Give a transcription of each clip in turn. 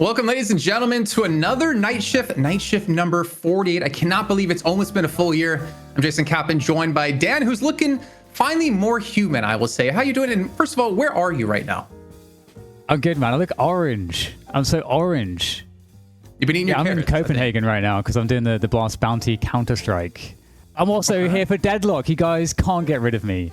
Welcome, ladies and gentlemen, to another night shift number 48. I cannot believe it's almost been a full year. I'm Jason Kaplan, joined by Dan, who's looking finally more human, I will say. How you doing? And first of all, where are you right now? I'm good, man. I look orange. I'm so orange. You've been eating your carrots, I'm in Copenhagen right now because I'm doing the Blast Bounty Counter-Strike. I'm also here for Deadlock. You guys can't get rid of me.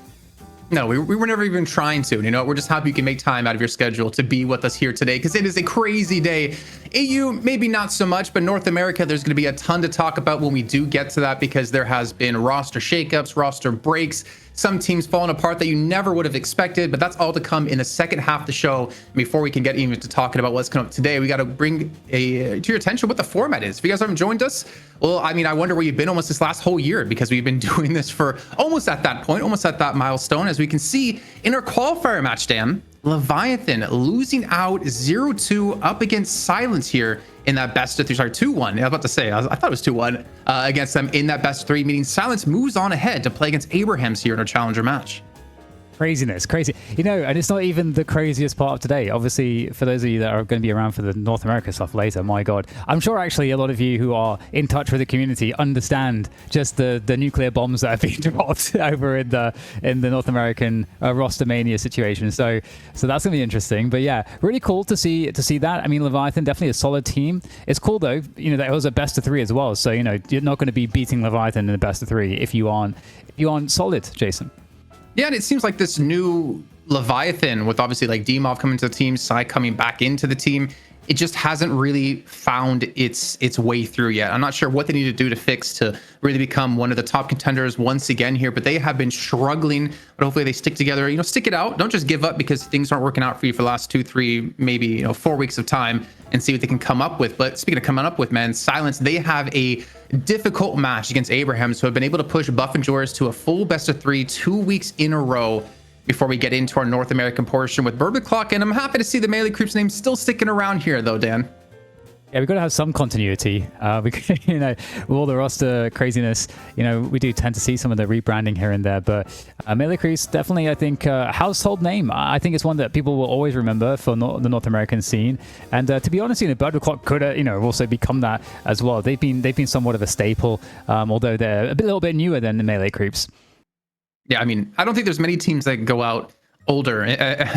No, we were never even trying to. You know, we're just happy you can make time out of your schedule to be with us here today because it is a crazy day. EU, maybe not so much, but North America, there's going to be a ton to talk about when we do get to that because there has been roster shakeups, roster breaks, some teams falling apart that you never would have expected, but that's all to come in the second half of the show. Before we can get even to talking about what's coming up today, we got to bring to your attention what the format is. If you guys haven't joined us, well, I mean, I wonder where you've been almost this last whole year because we've been doing this for almost at that point, almost at that milestone. As we can see in our qualifier match, Dan, Leviathan losing out 0-2 up against Silence here in that best of three. Sorry, 2-1. I was about to say, I thought it was 2-1 against them in that best of three, meaning Silence moves on ahead to play against Abrahams here in our challenger match. Craziness, crazy. You know, and it's not even the craziest part of today. Obviously, for those of you that are going to be around for the North America stuff later, my God, I'm sure actually a lot of you who are in touch with the community understand just the nuclear bombs that have been dropped over in the North American roster mania situation. So that's going to be interesting. But yeah, really cool to see that. I mean, Leviathan definitely a solid team. It's cool though, you know, that it was a best of three as well. So you know, you're not going to be beating Leviathan in the best of three if you aren't solid, Jason. Yeah, and it seems like this new Leviathan, with obviously like Dimov coming to the team, Sai coming back into the team, it just hasn't really found its way through yet. I'm not sure what they need to do to fix to really become one of the top contenders once again here, but they have been struggling. But hopefully they stick together, you know, stick it out. Don't just give up because things aren't working out for you for the last 2, 3, maybe 4 weeks of time and see what they can come up with. But speaking of coming up with, man, Silence, they have a difficult match against Abrahams, who have been able to push Buff and Joris to a full best of 3 2 weeks in a row before we get into our North American portion with Bourbon Clock. And I'm happy to see the Melee Creeps name still sticking around here, though, Dan. Yeah, we've got to have some continuity. You know, with all the roster craziness, you know, we do tend to see some of the rebranding here and there. But Melee Creeps, definitely, I think, a household name. I think it's one that people will always remember for the North American scene. And to be honest, you know, Bourbon Clock could, you know, also become that as well. They've been somewhat of a staple, although they're a little bit newer than the Melee Creeps. Yeah, I mean, I don't think there's many teams that go out older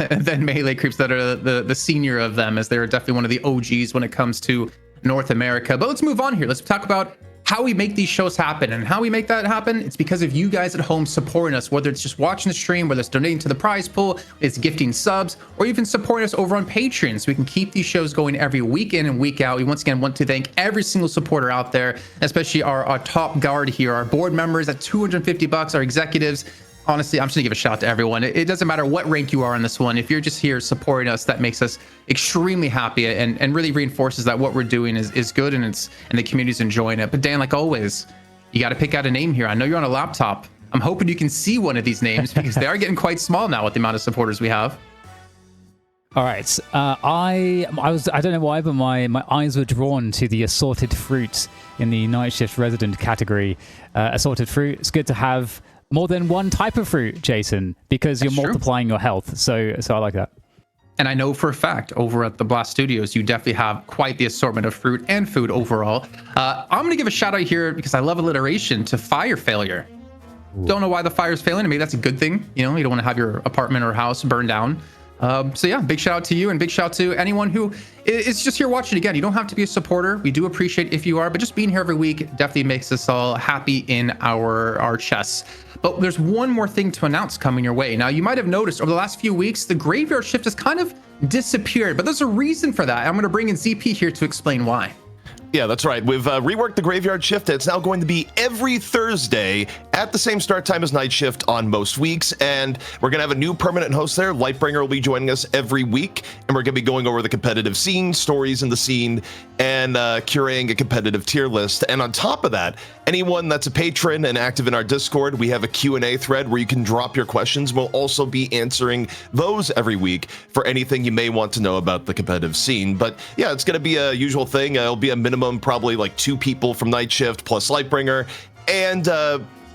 than Melee Creeps that are the senior of them, as they're definitely one of the OGs when it comes to North America. But let's move on here. Let's talk about how we make these shows happen. And how we make that happen, it's because of you guys at home supporting us, whether it's just watching the stream, whether it's donating to the prize pool, it's gifting subs, or even supporting us over on Patreon so we can keep these shows going every week in and week out. We once again want to thank every single supporter out there, especially our top guard here, our board members at $250, our executives. Honestly, I'm just gonna give a shout out to everyone. It doesn't matter what rank you are on this one. If you're just here supporting us, that makes us extremely happy and really reinforces that what we're doing is good and the community's enjoying it. But Dan, like always, you got to pick out a name here. I know you're on a laptop. I'm hoping you can see one of these names because they are getting quite small now with the amount of supporters we have. All right. I don't know why, but my eyes were drawn to the assorted fruit in the night shift resident category. Assorted fruit. It's good to have more than one type of fruit, Jason, because you're multiplying your health. So I like that. And I know for a fact over at the Blast Studios, you definitely have quite the assortment of fruit and food overall. I'm going to give a shout out here because I love alliteration to Fire Failure. Ooh. Don't know why the fire's failing. Maybe that's a good thing. You know, you don't want to have your apartment or house burned down. So yeah, big shout out to you and big shout out to anyone who is just here watching. Again, you don't have to be a supporter. We do appreciate if you are, but just being here every week definitely makes us all happy in our chests. But there's one more thing to announce coming your way. Now, you might have noticed over the last few weeks, the graveyard shift has kind of disappeared, but there's a reason for that. I'm going to bring in ZP here to explain why. Yeah, that's right. We've reworked the graveyard shift. It's now going to be every Thursday at the same start time as night shift on most weeks. And we're going to have a new permanent host there. Lightbringer will be joining us every week. And we're going to be going over the competitive scene, stories in the scene, and curating a competitive tier list. And on top of that, anyone that's a patron and active in our Discord, we have a Q&A thread where you can drop your questions. We'll also be answering those every week for anything you may want to know about the competitive scene. But yeah, it's going to be a usual thing. It'll be a minimum, probably like 2 people from night shift plus Lightbringer. And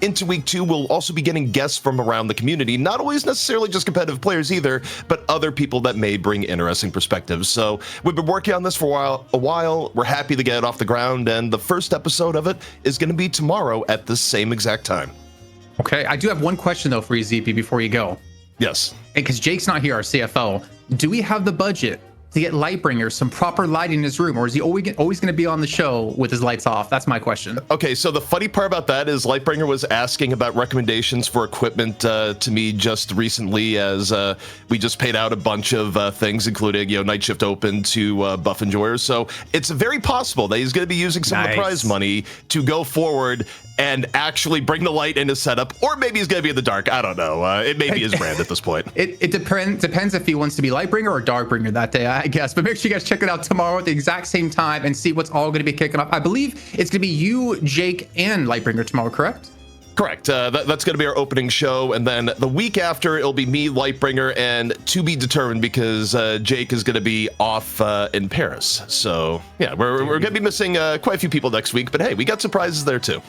into week 2, we'll also be getting guests from around the community, not always necessarily just competitive players either, but other people that may bring interesting perspectives. So we've been working on this for a while. We're happy to get it off the ground, and the first episode of it is going to be tomorrow at the same exact time. Okay, I do have one question though for you, ZP, before you go. Yes. Because Jake's not here, our CFO. Do we have the budget to get Lightbringer some proper lighting in his room, or is he always going to be on the show with his lights off? That's my question. Okay, so the funny part about that is Lightbringer was asking about recommendations for equipment to me just recently, as we just paid out a bunch of things, including Night Shift Open to Buff Enjoyers. So it's very possible that he's going to be using some of the prize money to go forward and actually bring the light in his setup, or maybe he's going to be in the dark. I don't know. It may be his brand at this point. It depends if he wants to be Lightbringer or Darkbringer that day, I guess. But make sure you guys check it out tomorrow at the exact same time and see what's all going to be kicking off. I believe it's going to be you, Jake, and Lightbringer tomorrow, correct? Correct. That's going to be our opening show. And then the week after, it'll be me, Lightbringer, and to be determined, because Jake is going to be off in Paris. So, yeah, we're going to be missing quite a few people next week. But hey, we got surprises there, too.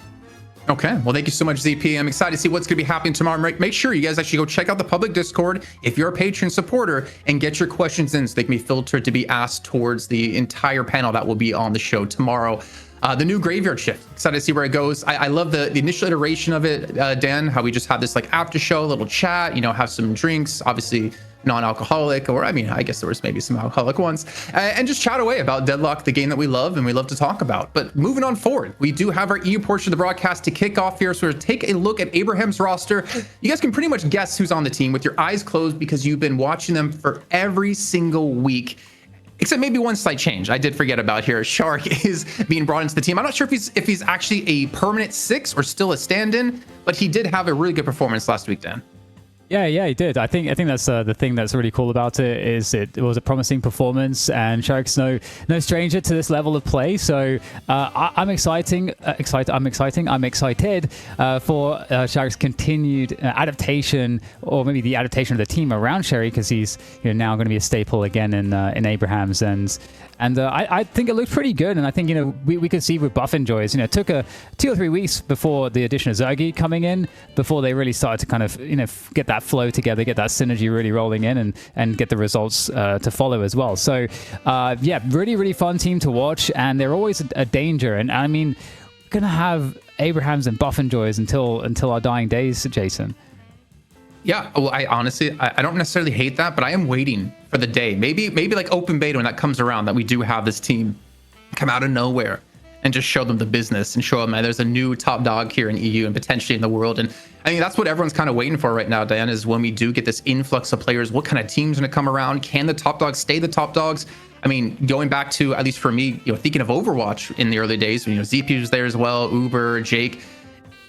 Okay, well, thank you so much, ZP. I'm excited to see what's going to be happening tomorrow. Make sure you guys actually go check out the public Discord if you're a Patreon supporter and get your questions in so they can be filtered to be asked towards the entire panel that will be on the show tomorrow. The new Graveyard Shift. Excited to see where it goes. I love the initial iteration of it, Dan, how we just have this like after show, little chat, have some drinks, obviously non-alcoholic, or I guess there was maybe some alcoholic ones, and just chat away about Deadlock, the game that we love and we love to talk about. But moving on forward, we do have our EU portion of the broadcast to kick off here. So we're take a look at Abraham's roster. You guys can pretty much guess who's on the team with your eyes closed because you've been watching them for every single week. Except maybe one slight change I did forget about here. Shark is being brought into the team. I'm not sure if he's actually a permanent 6 or still a stand-in, but he did have a really good performance last week, Dan. Yeah, he did. I think that's the thing that's really cool about it is it was a promising performance, and Shark's no stranger to this level of play. So I'm excited for Shark's continued adaptation, or maybe the adaptation of the team around Sherry, because he's now going to be a staple again in Abraham's, and I think it looked pretty good. And I think we could see with Buff Enjoyers, it took 2 or 3 weeks before the addition of Zergy coming in before they really started to kind of get that flow together, get that synergy really rolling in, and get the results to follow as well. So really, really fun team to watch, and they're always a danger. And I mean, we're gonna have Abrahams and Buff Enjoyers until our dying days, Jason. Yeah, well, I honestly don't necessarily hate that, but I am waiting for the day, maybe like open beta when that comes around, that we do have this team come out of nowhere and just show them the business and show them that there's a new top dog here in EU and potentially in the world. And I think that's what everyone's kind of waiting for right now, Dan, is when we do get this influx of players, what kind of teams are going to come around? Can the top dogs stay the top dogs? I mean, going back to, at least for me, thinking of Overwatch in the early days, ZP was there as well, Uber, Jake.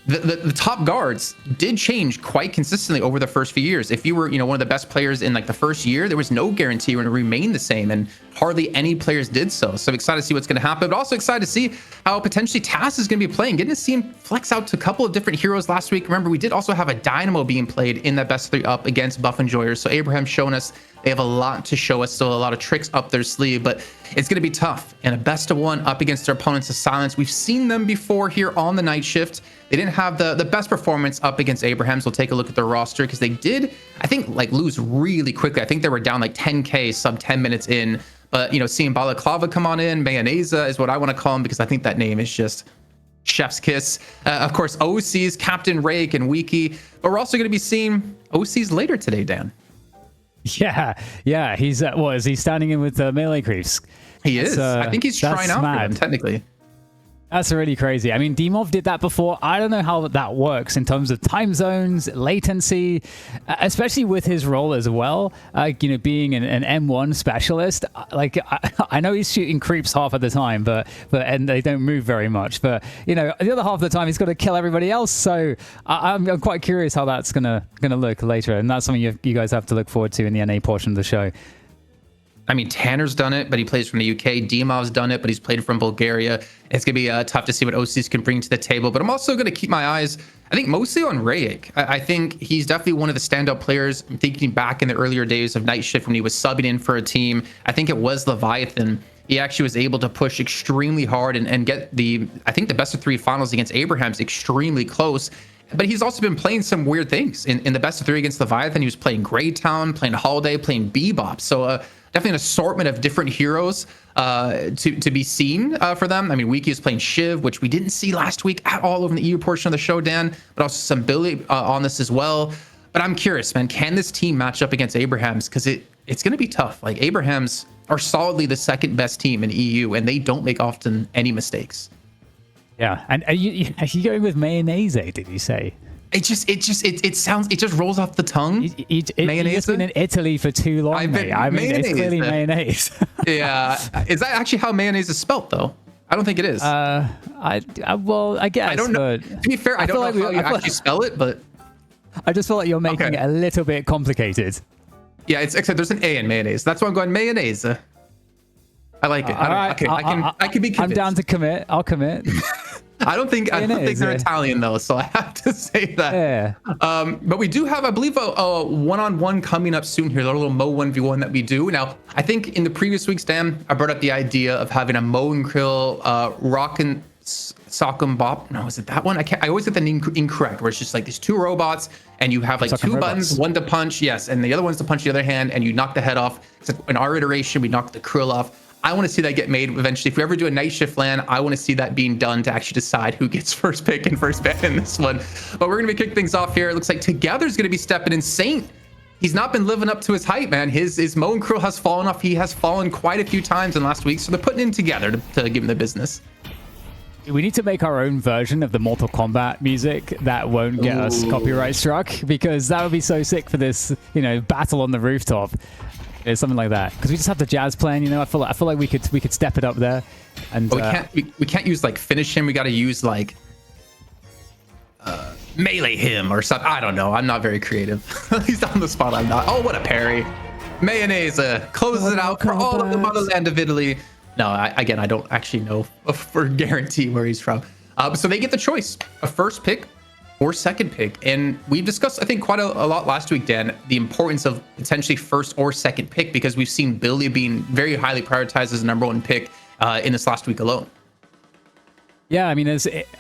The top guards did change quite consistently over the first few years. If you were, one of the best players in like the first year, there was no guarantee you're going to remain the same, and hardly any players did so. So I'm excited to see what's going to happen, but also excited to see how potentially Tass is going to be playing. Getting to see him flex out to a couple of different heroes last week. Remember, we did also have a Dynamo being played in that best 3 up against Buff Enjoyers. So Abraham's showing us they have a lot to show us, still a lot of tricks up their sleeve, but it's going to be tough. And a best of 1 up against their opponents of Silence. We've seen them before here on the Night Shift. They didn't have the best performance up against Abraham's. We'll take a look at their roster because they did, I think, like lose really quickly. I think they were down like 10K sub 10 minutes in. But, seeing Balaclava come on in, Mayonnaise is what I want to call him because I think that name is just chef's kiss. Of course, OC's Captain Rake and Wiki. But we're also going to be seeing OC's later today, Dan. Yeah. He's is he standing in with melee creeps? He is. I think he's trying out for them, technically. That's really crazy. I mean, Dimov did that before. I don't know how that works in terms of time zones, latency, especially with his role as well. Being an M1 specialist, I know he's shooting creeps half of the time, and they don't move very much. But the other half of the time he's got to kill everybody else. So I'm quite curious how that's gonna look later, and that's something you guys have to look forward to in the NA portion of the show. I mean, Tanner's done it, but he plays from the UK. Dimov's done it, but he's played from Bulgaria. It's going to be tough to see what OCs can bring to the table. But I'm also going to keep my eyes, I think, mostly on Rayek. I think he's definitely one of the standout players. I'm thinking back in the earlier days of Night Shift when he was subbing in for a team. I think it was Leviathan. He actually was able to push extremely hard and get the best of 3 finals against Abraham's extremely close. but he's also been playing some weird things. In the best of 3 against Leviathan, he was playing Greytown, playing Holiday, playing Bebop. So definitely an assortment of different heroes to be seen for them. I mean, Wiki is playing Shiv, which we didn't see last week at all over in the EU portion of the show, Dan, but also some Billy on this as well. But I'm curious, man, can this team match up against Abraham's? Because it's going to be tough. Like, Abraham's are solidly the second best team in EU, and they don't make often any mistakes. Yeah, and are you going with mayonnaise? Did you say? It just rolls off the tongue. Mayonnaise. You've been in Italy for too long, mate. I mean, it's clearly mayonnaise. Yeah, is that actually how mayonnaise is spelt, though? I don't think it is. I guess. I don't know. But to be fair, I don't know how you actually spell it, but I just feel like you're making it a little bit complicated. Yeah, except there's an A in mayonnaise. That's why I'm going mayonnaise. I like it. I can be convinced. I'm down to commit. I'll commit. I don't think they're Italian though, so I have to say that. Yeah. But we do have, I believe, a one-on-one coming up soon here. A little Mo 1v1 that we do. Now, I think in the previous weeks, Dan, I brought up the idea of having a Mo and Krill Rockin' Sock'em Bop. No, is it that one? I always get the name incorrect, where it's just like these 2 robots and you have like Sock'em 2 buttons, one to punch, yes, and the other one's to punch the other hand, and you knock the head off. Except in our iteration, we knock the Krill off. I want to see that get made eventually. If we ever do a night shift LAN, I want to see that being done to actually decide who gets first pick and first ban in this one. But we're going to be kicking things off here. It looks like Together's going to be stepping in. Saint, he's not been living up to his hype, man. His Mo and Krill has fallen off. He has fallen quite a few times in last week, so they're putting in Together to give him the business. We need to make our own version of the Mortal Kombat music that won't get us copyright struck, because that would be so sick for this, battle on the rooftop. It's something like that, because we just have the jazz playing. I feel like we could step it up there. And we can't use like finish him. We got to use like melee him or something. I don't know. I'm not very creative. At least on the spot, I'm not. Oh, what a parry! Mayonnaise closes it out for all of the motherland of Italy. No, I don't actually know for guarantee where he's from. So they get the choice: a first pick or second pick. And we discussed, I think, quite a lot last week, Dan, the importance of potentially first or second pick, because we've seen Billy being very highly prioritized as the number 1 pick in this last week alone. Yeah, I mean,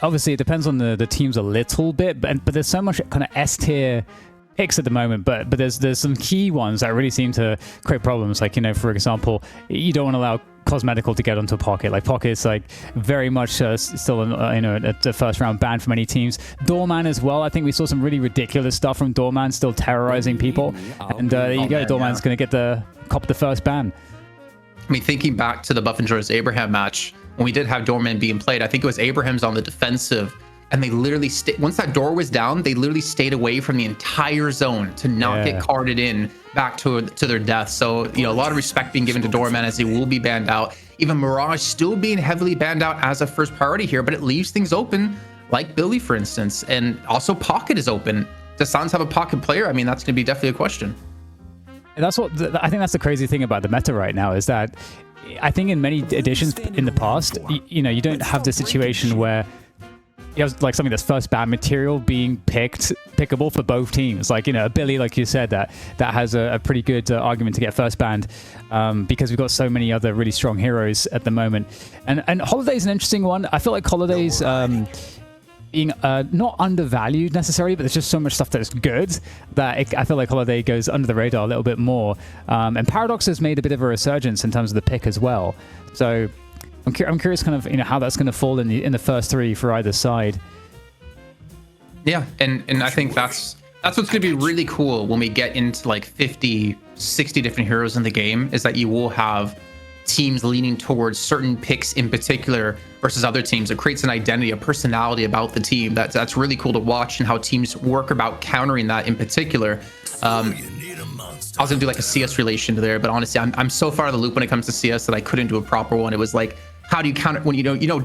obviously it depends on the teams a little bit, but there's so much kind of S-tier picks at the moment, but there's some key ones that really seem to create problems. Like, for example, you don't want to allow Cosmetical to get onto Pocket. Like, Pocket's like very much still a first round ban for many teams. Doorman as well. I think we saw some really ridiculous stuff from Doorman, still terrorizing people. And there you go. Doorman's going to get the first ban. I mean, thinking back to the Buff and Joy's Abraham match, when we did have Doorman being played, I think it was Abraham's on the defensive, and they literally once that door was down, they literally stayed away from the entire zone to not get carded in back to their death. So, a lot of respect being given to Doorman, as he will be banned out. Even Mirage still being heavily banned out as a first priority here, but it leaves things open, like Billy, for instance. And also Pocket is open. Does Sans have a Pocket player? I mean, that's going to be definitely a question. And that's I think that's the crazy thing about the meta right now, is that I think in many editions in the past, you don't have the situation where you have like something that's first ban material being pickable for both teams. Like, Billy, like you said, that has a pretty good argument to get first banned, because we've got so many other really strong heroes at the moment. And Holiday's an interesting one. I feel like Holiday's being not undervalued necessarily, but there's just so much stuff that's good that I feel like Holiday goes under the radar a little bit more. And Paradox has made a bit of a resurgence in terms of the pick as well. So I'm curious kind of how that's going to fall in the first 3 for either side. Yeah, and I think that's what's going to be really cool when we get into like 50, 60 different heroes in the game, is that you will have teams leaning towards certain picks in particular versus other teams. It creates an identity, a personality about the team. That's really cool to watch, and how teams work about countering that in particular. I was gonna do like a CS relation to there, but honestly, I'm so far out of the loop when it comes to CS that I couldn't do a proper one. It was like, how do you counter when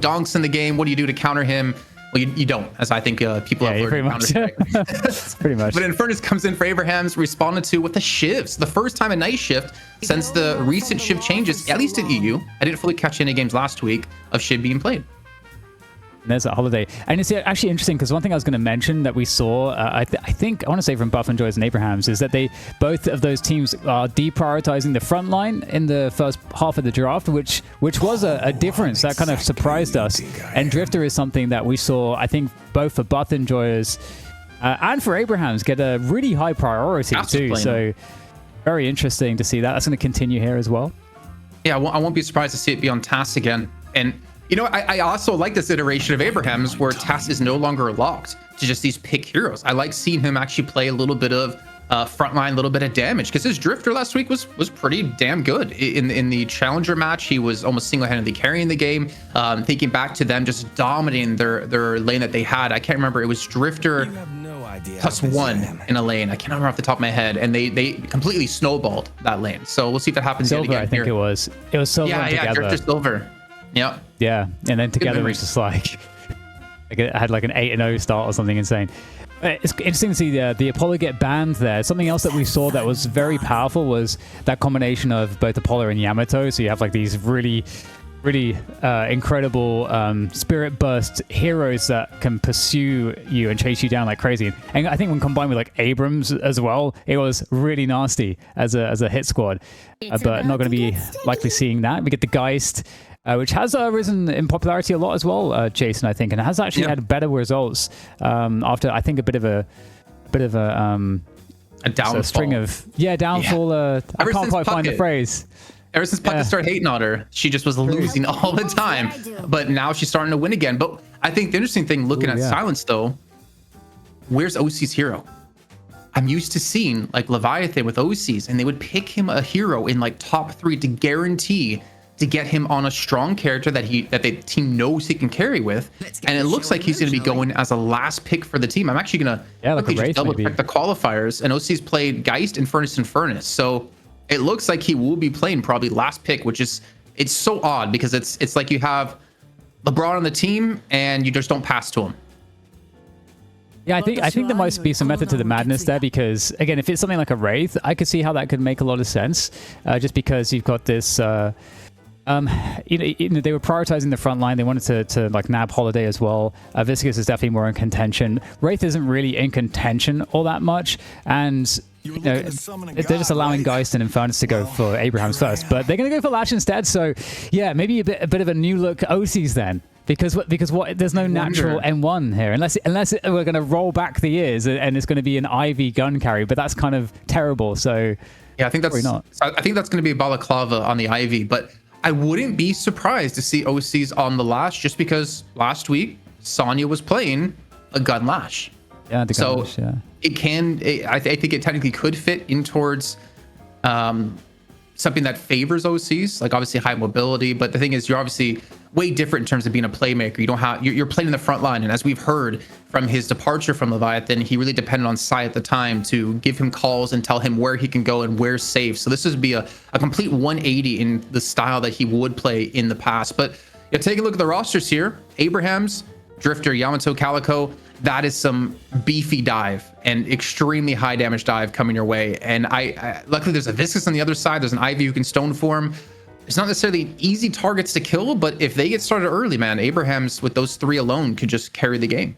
Donk's in the game? What do you do to counter him? Well, you don't, as I think people have learned. Pretty much. But Infernus comes in for Abraham's, responded to with the shivs. The first time a night shift since the recent shift changes, at least in EU. I didn't fully catch any games last week of shiv being played. And there's that Holiday. And it's actually interesting, because one thing I was going to mention that we saw, I think, I want to say from Buff and Joy's and Abraham's, is that both of those teams are deprioritizing the front line in the first half of the draft, which was a difference that kind of surprised us. And Drifter is something that we saw, I think, both for Buff and Joy's And for Abrahams, get a really high priority too. So very interesting to see that. That's going to continue here as well. Yeah, I won't be surprised to see it be on TAS again. And, you know, I also like this iteration of Abrahams where TAS is no longer locked to just these pick heroes. I like seeing him actually play a little bit of frontline, a little bit of damage, because his Drifter last week was pretty damn good. In the Challenger match, he was almost single-handedly carrying the game. Thinking back to them just dominating their lane that they had. I can't remember. It was Drifter +1 in a lane. I can't remember off the top of my head, and they completely snowballed that lane. So we'll see if that happens Silver, again. I think here. it was Silver. Yeah, Drifter Silver. Yep. Yeah, and then together it was just like it had like an 8-0 start or something insane. It's interesting to see the Apollo get banned there. Something else that we saw that was very powerful was that combination of both Apollo and Yamato. So you have like these really incredible spirit burst heroes that can pursue you and chase you down like crazy. And I think when combined with like Abrams as well, it was really nasty as a hit squad. But not going to be likely seeing that. We get the Geist, which has risen in popularity a lot as well, Jason, I think, and has actually had better results after I think a bit of a downfall. A string of downfall. I can't quite find the phrase. Ever since Puckett started hating on her, she just was losing all the time. But now she's starting to win again. But I think the interesting thing looking at Silence, though, where's OC's hero? I'm used to seeing like Leviathan with OCs, and they would pick him a hero in like top 3 to guarantee to get him on a strong character that the team knows he can carry with. And it looks like he's going to be going as a last pick for the team. I'm actually going to like just double check the qualifiers. And OC's played Geist and Furnace. So it looks like he will be playing probably last pick, which is, it's so odd because it's like you have LeBron on the team and you just don't pass to him. Yeah, I think there might be some method to the madness there because, again, if it's something like a Wraith, I could see how that could make a lot of sense just because you've got this... they were prioritizing the front line. They wanted to like nab Holiday as well. Viscous is definitely more in contention. Wraith isn't really in contention all that much, and they're just allowing Geist and Infernus to go for Abrahams first, but they're going to go for Lash instead. So yeah, maybe a bit of a new look OCs then. Because there's no natural N1 here unless we're going to roll back the years and it's going to be an Ivy gun carry, but that's kind of terrible. So yeah, I think that's not. I think that's going to be a Balaclava on the Ivy, but I wouldn't be surprised to see OCs on the Lash just because last week Sonya was playing a gun Lash. Yeah, the gun Lash, yeah. I think it technically could fit in towards something that favors OCs, like obviously high mobility. But the thing is, you're obviously way different in terms of being a playmaker. You don't have you're playing in the front line, and as we've heard from his departure from Leviathan, he really depended on Sai at the time to give him calls and tell him where he can go and where's safe. So this would be a complete 180 in the style that he would play in the past. But take a look at the rosters here: Abrahams, Drifter, Yamato, Calico. That is some beefy dive and extremely high damage dive coming your way. And I luckily there's a Viscous on the other side. There's an Ivy who can stone form. It's not necessarily easy targets to kill, but if they get started early, man, Abrahams with those 3 alone could just carry the game.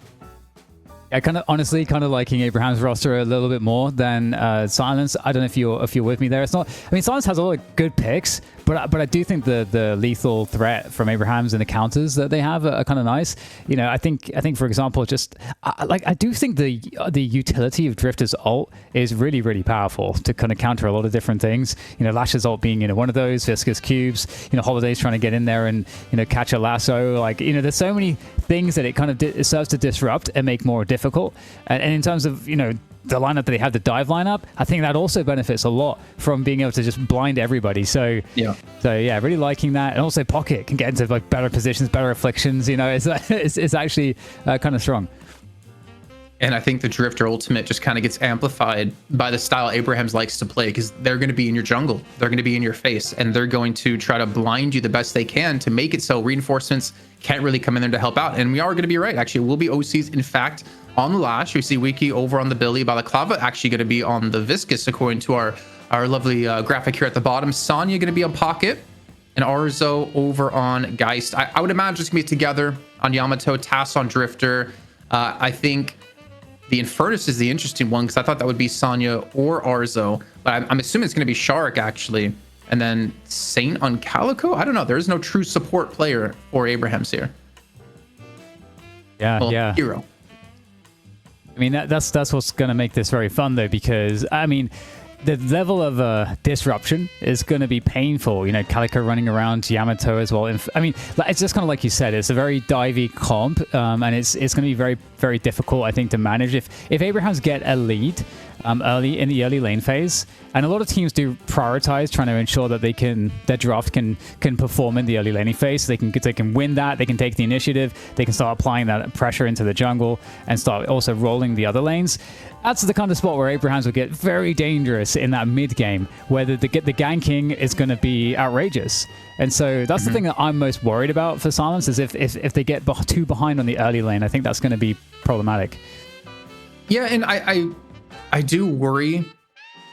I kind of liking Abraham's roster a little bit more than Silence. I don't know if you're with me there. It's not. I mean, Silence has a lot of good picks, but I do think the lethal threat from Abraham's and the counters that they have are kind of nice. You know, I think for example, just I do think the utility of Drifter's ult is really really powerful to kind of counter a lot of different things. You know, Lash's ult being one of those, Viscous cubes. You know, Holiday's trying to get in there and catch a lasso. Like there's so many things that it kind of it serves to disrupt and make more difficult. And in terms of the lineup that they have, the dive lineup, I think that also benefits a lot from being able to just blind everybody. So yeah, really liking that. And also Pocket can get into like better positions, better afflictions. It's actually kind of strong. And I think the Drifter ultimate just kind of gets amplified by the style Abrahams likes to play, because they're going to be in your jungle, they're going to be in your face, and they're going to try to blind you the best they can to make it so reinforcements can't really come in there to help out. And we are going to be right. Actually, we'll be OCs, in fact, on the Lash. We see Wiki over on the Billy. Balaclava actually going to be on the Viscous, according to our lovely graphic here at the bottom. Sonya going to be on Pocket, and Arzo over on Geist. I would imagine it's going to be together on Yamato, TAS on Drifter. I think the Infernus is the interesting one, because I thought that would be Sonya or Arzo, but I'm assuming it's going to be Shark actually. And then Saint on Calico? I don't know. There's no true support player for Abrahams here. Yeah. Hero. I mean, that's what's going to make this very fun, though, because, I mean, the level of disruption is going to be painful. You know, Calico running around, Yamato as well. I mean, it's just kind of like you said, it's a very divey comp, and it's going to be very, very difficult, I think, to manage. If Abrahams get a lead early in the early lane phase, and a lot of teams do prioritize trying to ensure that their draft can perform in the early laning phase, so they can win that, they can take the initiative, they can start applying that pressure into the jungle and start also rolling the other lanes. That's the kind of spot where Abrahams will get very dangerous in that mid game, where the ganking is going to be outrageous. And so that's the thing that I'm most worried about for Silence, is if they get too behind on the early lane, I think that's going to be problematic. Yeah, and I do worry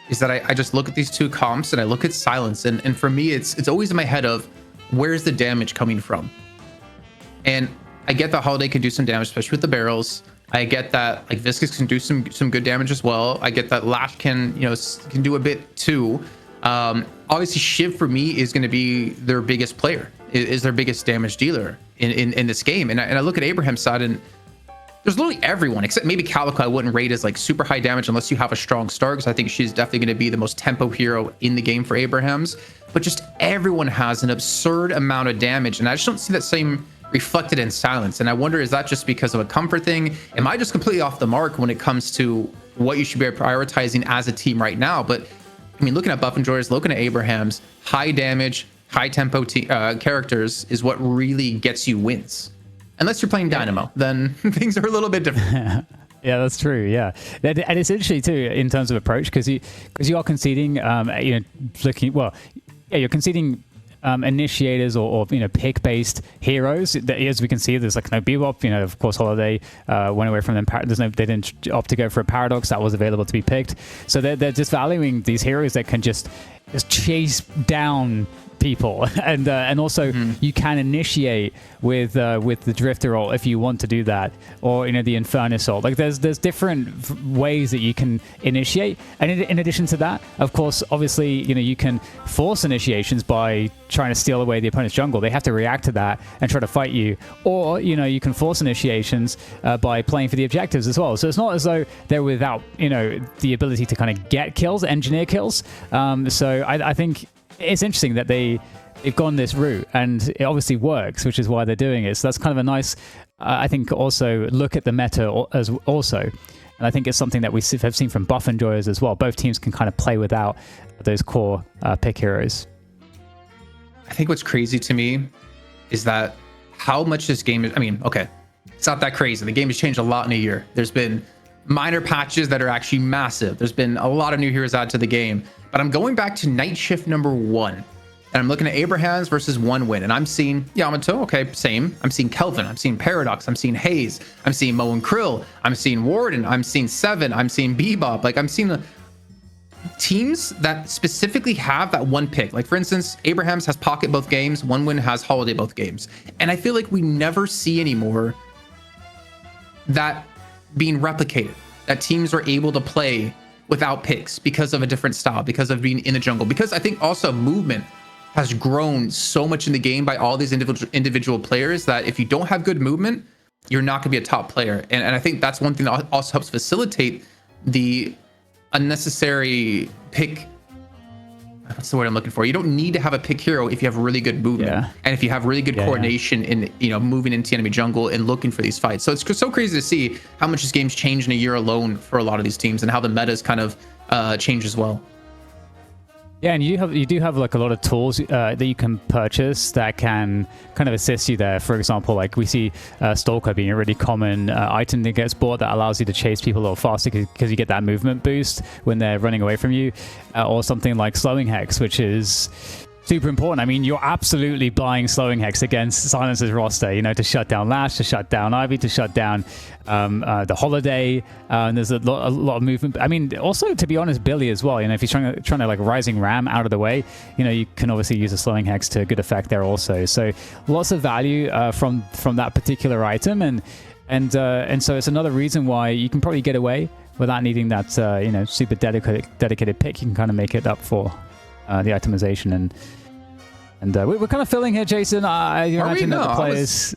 is that I just look at these two comps and I look at Silence, and for me it's always in my head of where's the damage coming from. And I get that Holiday can do some damage, especially with the barrels. I get that like Viscous can do some good damage as well. I get that Lash can do a bit too. Obviously Shiv for me is going to be their biggest player, is their biggest damage dealer in this game. And I look at Abraham's side, and there's literally everyone except maybe Calico I wouldn't rate as like super high damage unless you have a strong start, because I think she's definitely going to be the most tempo hero in the game for Abrahams. But just everyone has an absurd amount of damage, and I just don't see that same reflected in Silence. And I wonder, is that just because of a comfort thing? Am I just completely off the mark when it comes to what you should be prioritizing as a team right now? But I mean, looking at Buff Enjoyers, looking at Abrahams, high damage, high tempo characters is what really gets you wins. Unless you're playing Dynamo, then things are a little bit different. Yeah, that's true. Yeah, and it's interesting too in terms of approach, because you are conceding, you're conceding initiators or pick-based heroes. As we can see, there's like no Bebop. Of course, Holiday went away from them. They didn't opt to go for a Paradox that was available to be picked. So they're just valuing these heroes that can just chase down people, and also you can initiate with the Drifter ult if you want to do that, or the Infernus ult. Like there's different ways that you can initiate, and in addition to that, of course, obviously you can force initiations by trying to steal away the opponent's jungle. They have to react to that and try to fight you, or you can force initiations by playing for the objectives as well. So it's not as though they're without the ability to kind of get kills, engineer kills. So I think it's interesting that they've gone this route, and it obviously works, which is why they're doing it. So that's kind of a nice, I think, also look at the meta as also. And I think it's something that we have seen from Buff Enjoyers as well. Both teams can kind of play without those core pick heroes. I think what's crazy to me is that how much this game is, okay, it's not that crazy. The game has changed a lot in a year. There's been minor patches that are actually massive. There's been a lot of new heroes added to the game. But I'm going back to Night Shift number 1, and I'm looking at Abrahams versus 1win, and I'm seeing Yamato, okay, same. I'm seeing Kelvin, I'm seeing Paradox, I'm seeing Haze, I'm seeing Mo and Krill, I'm seeing Warden, I'm seeing Seven, I'm seeing Bebop. Like I'm seeing the teams that specifically have that one pick. Like for instance, Abrahams has Pocket both games, 1win has Holiday both games. And I feel like we never see anymore that being replicated, that teams are able to play without picks because of a different style, because of being in the jungle, because I think also movement has grown so much in the game by all these individual players that if you don't have good movement, you're not going to be a top player. And I think that's one thing that also helps facilitate the unnecessary pick. What's the word I'm looking for? You don't need to have a pick hero if you have really good movement, and if you have really good coordination in moving into the enemy jungle and looking for these fights. So it's so crazy to see how much this game's changed in a year alone for a lot of these teams, and how the meta's kind of changed as well. Yeah, and you do have like a lot of tools that you can purchase that can kind of assist you there. For example, like we see Stalker being a really common item that gets bought that allows you to chase people a little faster because you get that movement boost when they're running away from you, or something like Slowing Hex, which is super important. I mean, you're absolutely buying Slowing Hex against Silence's roster, to shut down Lash, to shut down Ivy, to shut down the Holiday, and there's a lot of movement. I mean, also, to be honest, Billy as well. If he's trying to like Rising Ram out of the way, you can obviously use a Slowing Hex to good effect there also. So lots of value from that particular item, and so it's another reason why you can probably get away without needing that super dedicated pick. You can kind of make it up for the itemization, and we're kind of filling here, Jason. You imagine that the players.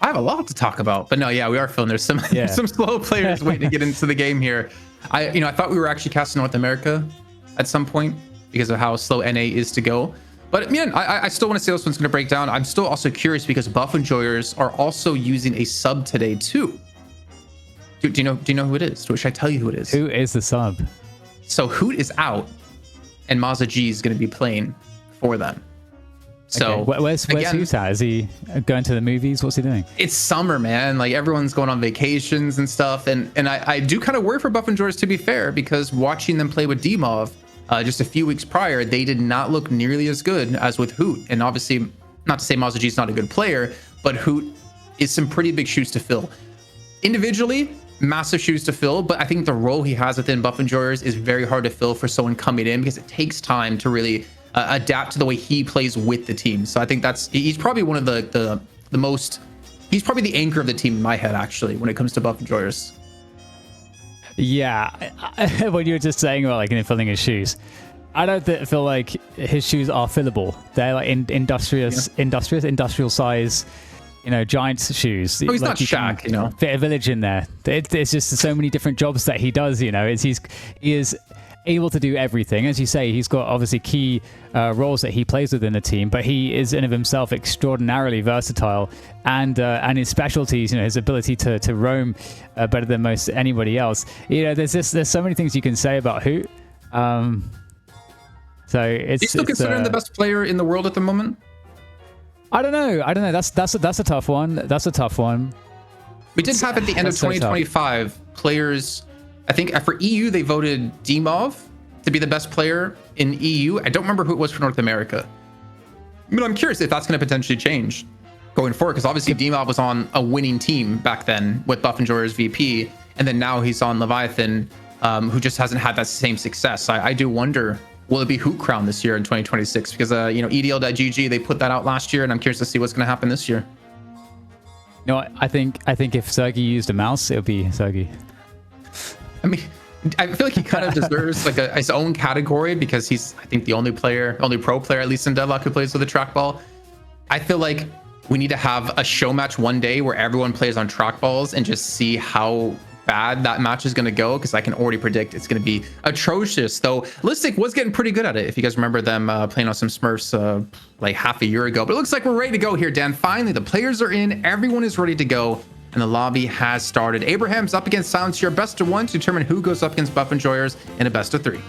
I have a lot to talk about, but no, yeah, we are feeling there's some Yeah. some slow players waiting to get into the game here. I thought we were actually casting North America at some point because of how slow NA is to go. But man, I still want to say this one's going to break down. I'm still also curious because Buff Enjoyers are also using a sub today too. Do you know who it is? Should I tell you who it is? Who is the sub? So Hoot is out, and Maza G is going to be playing for them. So Okay. Where's again, Hoot at? Is he going to the movies? What's he doing? it's summer, man. Like everyone's going on vacations and stuff, and I do kind of worry for Buff Enjoyers, to be fair, because watching them play with Dmov just a few weeks prior, they did not look nearly as good as with Hoot. And obviously, not to say Maza G is not a good player, but Hoot is some pretty big shoes to fill. Individually, massive shoes to fill, but I think the role he has within Buff Enjoyers is very hard to fill for someone coming in because it takes time to really adapt to the way he plays with the team. So I think he's probably one of the most, he's probably the anchor of the team in my head, actually, when it comes to Buff Enjoyers. Yeah, when you were just saying about like filling his shoes, I don't feel like his shoes are fillable. They're like industrial size, giant shoes. Oh, he's like not you Shaq, can fit a village in there. It's just so many different jobs that he does. He is able to do everything. As you say, he's got obviously key roles that he plays within the team, but he is in of himself extraordinarily versatile, and his specialties, his ability to roam better than most anybody else. There's so many things you can say about Hoot. So it's. Do you still consider him the best player in the world at the moment? I don't know. That's a tough one. That's a tough one. We did have at the end of 2025 players. I think for EU they voted Dmov to be the best player in EU. I don't remember who it was for North America, but I'm curious if that's going to potentially change going forward, because obviously Dmov was on a winning team back then with Buff Enjoyers VP, and then now he's on Leviathan, who just hasn't had that same success. I do wonder, will it be Hoot Crown this year in 2026? Because EDL.GG, they put that out last year, and I'm curious to see what's going to happen this year. I think if Sergey used a mouse, it would be Sergey. I mean, I feel like he kind of deserves like his own category, because he's, I think, the only pro player, at least in Deadlock, who plays with a trackball. I feel like we need to have a show match one day where everyone plays on trackballs and just see how bad that match is going to go, because I can already predict it's going to be atrocious. Though Listic was getting pretty good at it, if you guys remember them playing on some Smurfs like half a year ago. But it looks like we're ready to go here, Dan. Finally, the players are in, everyone is ready to go, and the lobby has started. Abraham's up against Silence here, best of one to determine who goes up against Buff Enjoyers in a best of three.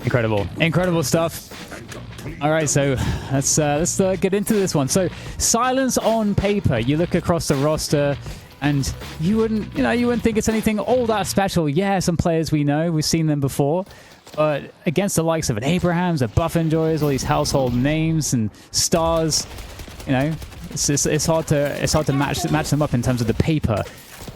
Incredible stuff. All right, so let's get into this one. So Silence on paper, you look across the roster, and you wouldn't think it's anything all that special. Yeah, some players we know, we've seen them before, but against the likes of an Abrahams, a Buff Enjoyers, all these household names and stars, it's hard to match them up in terms of the paper.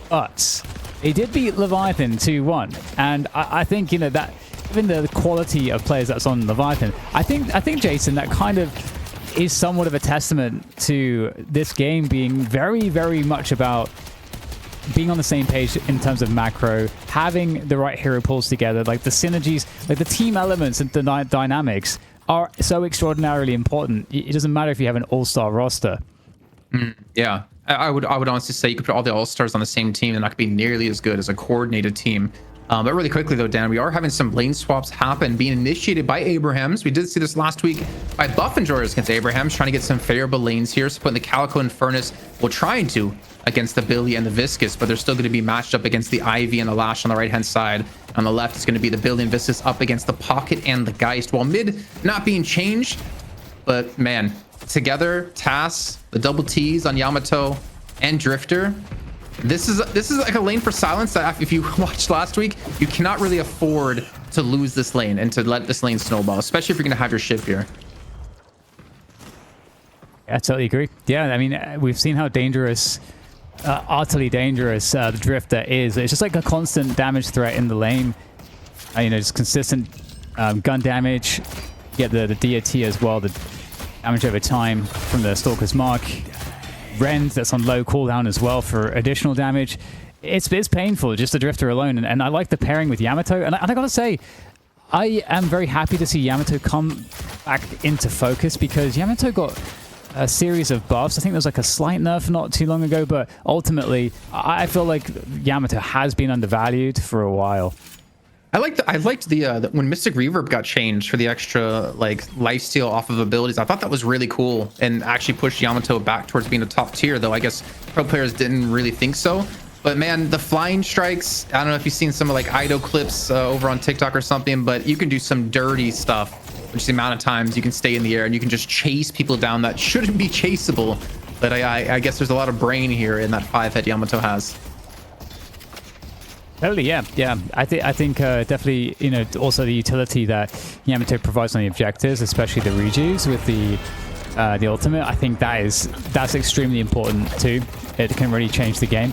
But they did beat Leviathan 2-1, and I think that even the quality of players that's on Leviathan, I think Jason, that kind of is somewhat of a testament to this game being very, very much about being on the same page in terms of macro, having the right hero pulls together, like the synergies, like the team elements and the dynamics are so extraordinarily important. It doesn't matter if you have an all-star roster. Yeah, I would honestly say you could put all the all-stars on the same team and not be nearly as good as a coordinated team. But really quickly though, Dan, we are having some lane swaps happen, being initiated by Abrahams. We did see this last week by Buff Enjoyers against Abrahams, trying to get some favorable lanes here. So putting the Calico and Furnace, will try to against the Billy and the Viscous, but they're still going to be matched up against the Ivy and the Lash on the right-hand side. On the left, it's going to be the Billy and Viscous up against the Pocket and the Geist, while mid not being changed. But man, together, Tass, the double T's on Yamato and Drifter. This is like a lane for Silence that if you watched last week, you cannot really afford to lose this lane and to let this lane snowball, especially if you're going to have your ship here. I totally agree. Yeah, I mean, we've seen how dangerous, utterly dangerous the Drifter is. It's just like a constant damage threat in the lane. Just consistent gun damage. You get the DOT as well, the damage over time from the Stalker's Mark. Rend that's on low cooldown as well for additional damage. It's painful, just the Drifter alone. And I like the pairing with Yamato. And I gotta say, I am very happy to see Yamato come back into focus, because Yamato got a series of buffs. I think there was like a slight nerf not too long ago, but ultimately, I feel like Yamato has been undervalued for a while. I liked the when Mystic Reverb got changed for the extra like lifesteal off of abilities. I thought that was really cool and actually pushed Yamato back towards being a top tier, though I guess pro players didn't really think so. But man, the flying strikes, I don't know if you've seen some of like Ido clips over on TikTok or something, but you can do some dirty stuff, which is the amount of times you can stay in the air and you can just chase people down that shouldn't be chaseable. But I guess there's a lot of brain here in that 5-head Yamato has. Totally, yeah. I think definitely, you know, also the utility that Yamato provides on the objectives, especially the rejues with the ultimate. I think that's extremely important too. It can really change the game.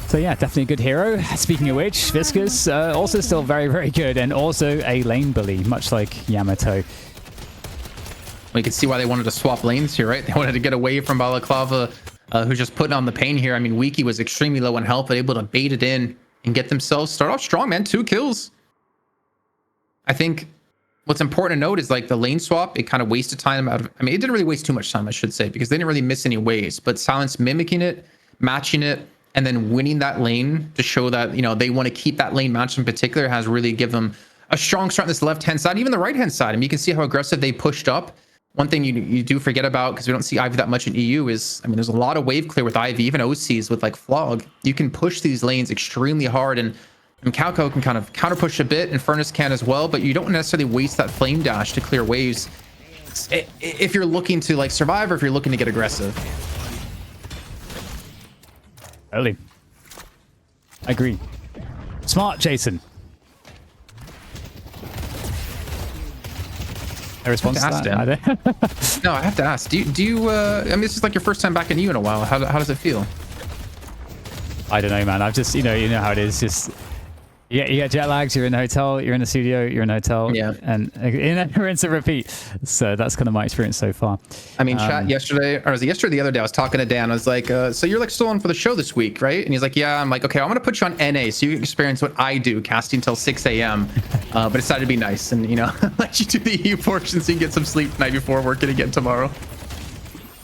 So yeah, definitely a good hero. Speaking of which, Viscous also still very, very good, and also a lane bully, much like Yamato. Well, you can see why they wanted to swap lanes here, right? They wanted to get away from Balaclava, who's just putting on the pain here. I mean, Wiki was extremely low on health, but able to bait it in and get themselves start off strong, man. 2 kills. I think what's important to note is like the lane swap, it kind of wasted time out of, I mean, it didn't really waste too much time, I should say, because they didn't really miss any waves, but Silence mimicking it, matching it, and then winning that lane to show that, you know, they want to keep that lane match in particular has really given them a strong start on this left-hand side, even the right-hand side. I mean, you can see how aggressive they pushed up. One thing you do forget about, because we don't see Ivy that much in EU, is, I mean, there's a lot of wave clear with Ivy, even OCs with like Flog. You can push these lanes extremely hard, and Calco can kind of counter push a bit, and Furnace can as well, but you don't necessarily waste that flame dash to clear waves if you're looking to like survive or if you're looking to get aggressive. Totally. I agree. Smart, Jason. A response to that? No, I have to ask. Do you? I mean, this is like your first time back in EU in a while. How does it feel? I don't know, man. I've just, you know how it is. Just you get jet lags. You're in a hotel. You're in a studio. You're in a hotel. Yeah. And rinse and repeat. So that's kind of my experience so far. I mean, chat yesterday, or was it yesterday or the other day? I was talking to Dan. I was like, so you're like still on for the show this week, right? And he's like, yeah. I'm like, okay, I'm gonna put you on NA so you can experience what I do, casting till 6 a.m. But decided to be nice and, you know, let you do the EU portion so you can get some sleep the night before working again tomorrow.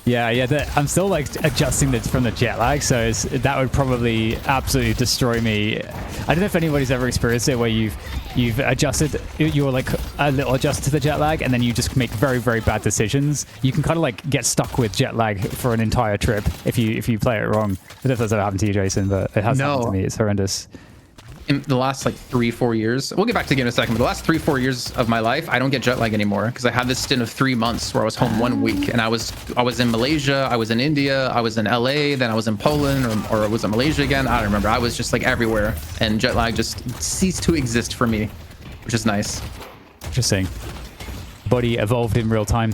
Yeah. I'm still like adjusting from the jet lag, so that would probably absolutely destroy me. I don't know if anybody's ever experienced it where you've adjusted, you're like a little adjusted to the jet lag, and then you just make very, very bad decisions. You can kind of like get stuck with jet lag for an entire trip if you play it wrong. I don't know if that's ever happened to you, Jason, but it has happened to me. It's horrendous. In the last like 3-4 years, we'll get back to the game in a second, but the last 3-4 years of my life, I don't get jet lag anymore because I had this stint of 3 months where I was home 1 week, and I was in Malaysia, I was in India, I was in LA, then I was in Poland, or I was in Malaysia again. I don't remember. I was just like everywhere, and jet lag just ceased to exist for me, which is nice. Interesting. Body evolved in real time.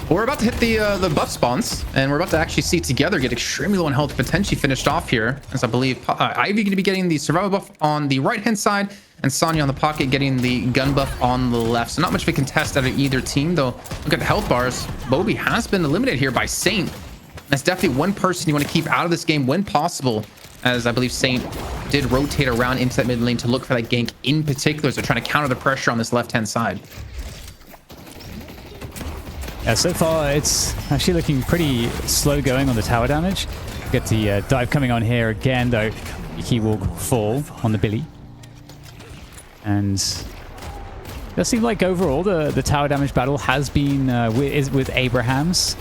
We're about to hit the buff spawns, and we're about to actually see Together get extremely low on health, potentially finished off here, as I believe Ivy going to be getting the survival buff on the right-hand side, and Sonya on the pocket getting the gun buff on the left. So not much of a contest out of either team, though. Look at the health bars. Bobby has been eliminated here by Saint. That's definitely one person you want to keep out of this game when possible, as I believe Saint did rotate around into that mid lane to look for that gank in particular, so trying to counter the pressure on this left-hand side. Yeah, so far it's actually looking pretty slow going on the tower damage. Get the dive coming on here again, though. He will fall on the Billy. And it does seem like overall the tower damage battle has been with Abraham's.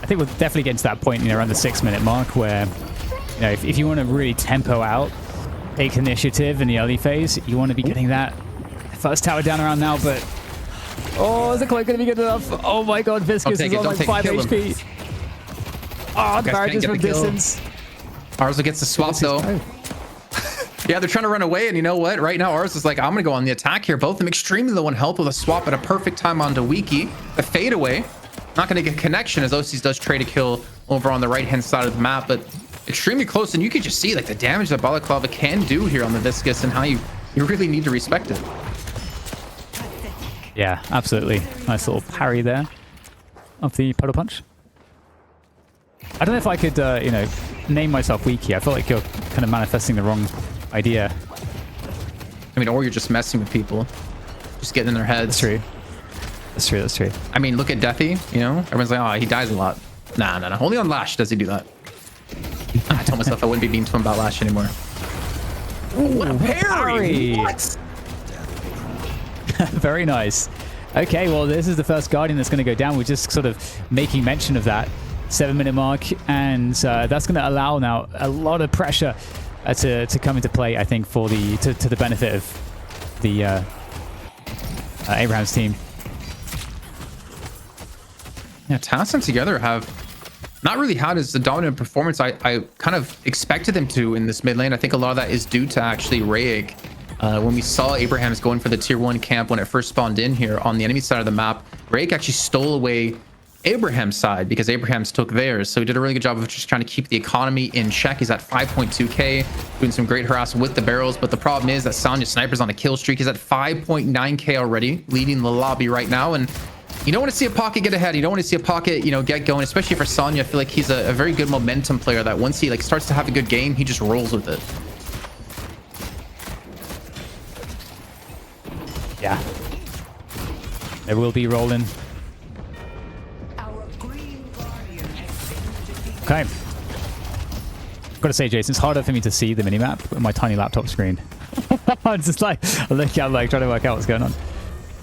I think we'll definitely get to that point, you know, around the 6-minute mark where, you know, if you want to really tempo out, take initiative in the early phase, you want to be getting that first tower down around now, but oh, is the cloak going to be good enough? Oh my god, Viscous is on like 5 HP. Oh, the barrages from distance. Arzo gets the swap though. Yeah, they're trying to run away, and you know what? Right now, Arzo is like, I'm going to go on the attack here. Both of them extremely low on health with a swap at a perfect time onto Wiki. The fadeaway. Not going to get connection as OCs does trade a kill over on the right-hand side of the map, but extremely close, and you can just see like the damage that Balaclava can do here on the Viscous and how you really need to respect it. Yeah, absolutely. Nice little parry there of the Puddle Punch. I don't know if I could, you know, name myself Wiki. I feel like you're kind of manifesting the wrong idea. I mean, or you're just messing with people. Just getting in their heads. That's true. That's true. That's true. I mean, look at Deathy, you know? Everyone's like, oh, he dies a lot. Nah. Only on Lash does he do that. I told myself I wouldn't be mean to him about Lash anymore. Ooh, what a parry! What? Very nice. Okay, well, this is the first Guardian that's going to go down. We're just sort of making mention of that 7-minute mark, and that's going to allow now a lot of pressure to come into play, I think, for the to the benefit of the Abraham's team. Yeah, Talon together have not really had as the dominant performance I kind of expected them to in this mid lane. I think a lot of that is due to actually Rayek. When we saw Abraham's going for the tier 1 camp when it first spawned in here on the enemy side of the map, Rayek actually stole away Abraham's side because Abraham's took theirs. So he did a really good job of just trying to keep the economy in check. He's at 5.2k, doing some great harass with the barrels. But the problem is that Sonya Sniper's on a kill streak. He's at 5.9k already, leading the lobby right now. And you don't want to see a Pocket get ahead. You don't want to see a Pocket, you know, get going, especially for Sonya. I feel like he's a very good momentum player that once he like starts to have a good game, he just rolls with it. Yeah. They will be rolling. Okay. Gotta say, Jason, it's harder for me to see the minimap with my tiny laptop screen. I'm just like, trying to work out what's going on.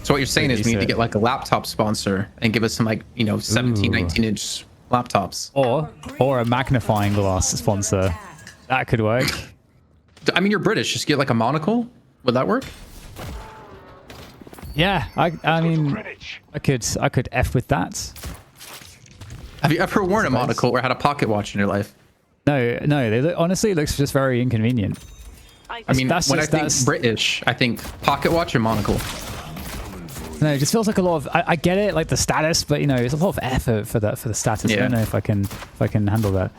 So what you're saying is we need to get like a laptop sponsor and give us some like, you know, 17, 19-inch laptops. Or a magnifying glass sponsor. That could work. I mean, you're British. Just get like a monocle. Would that work? Yeah, I mean, I could F with that. Have you ever worn a monocle or had a pocket watch in your life? No. Honestly, it looks just very inconvenient. I mean, when I think British, I think pocket watch or monocle. No, it just feels like a lot of. I get it, like the status, but you know, it's a lot of effort for the status. Yeah. I don't know if I can handle that.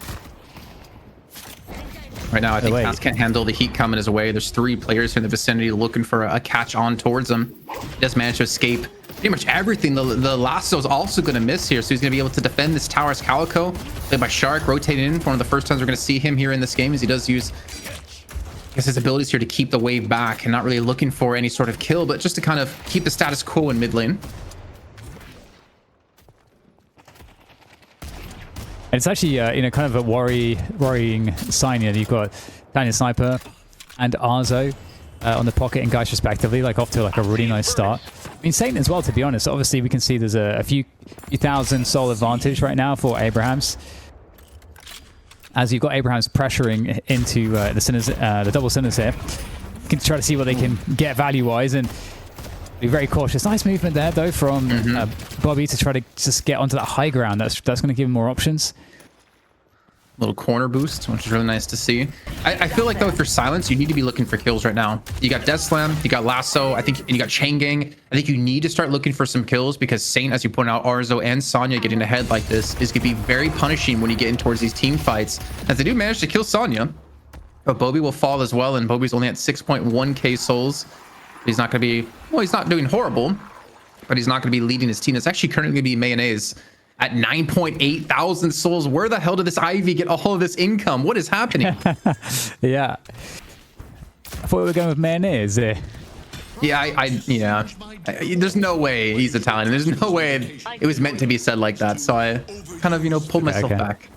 Right now, I think Cass can't handle the heat coming his way. There's 3 players in the vicinity looking for a catch on towards him. He does manage to escape pretty much everything. The Lasso's also going to miss here, so he's going to be able to defend this tower as Calico. Played by Shark, rotating in. One of the first times we're going to see him here in this game, as he does use, I guess, his abilities here to keep the wave back and not really looking for any sort of kill, but just to kind of keep the status quo in mid lane. And it's actually, you know, kind of a worrying sign. You know, you've got Daniel Sniper and Arzo on the Pocket and Guys respectively, like off to like a really nice start. I mean, Satan as well, to be honest. Obviously, we can see there's a few thousand soul advantage right now for Abraham's. As you've got Abraham's pressuring into the double sinners here. You can try to see what they can get value-wise and be very cautious. Nice movement there, though, from Bobby to try to just get onto that high ground. That's going to give him more options. Little corner boost, which is really nice to see. I feel like, though, if you're Silence, you need to be looking for kills right now. You got Death Slam, you got Lasso, I think, and you got Chain Gang. I think you need to start looking for some kills because Saint, as you point out, Arzo and Sonya getting ahead like this is going to be very punishing when you get in towards these team fights. As they do manage to kill Sonya, but Bobby will fall as well, and Bobby's only at 6.1k souls. He's not going to be, well, he's not doing horrible, but he's not going to be leading his team. It's actually currently going to be Mayonnaise at 9.8 thousand souls. Where the hell did this Ivy get all of this income? What is happening? Yeah. I thought we were going with Mayonnaise. Yeah, there's no way he's Italian. There's no way it was meant to be said like that. So I kind of, you know, pulled myself back.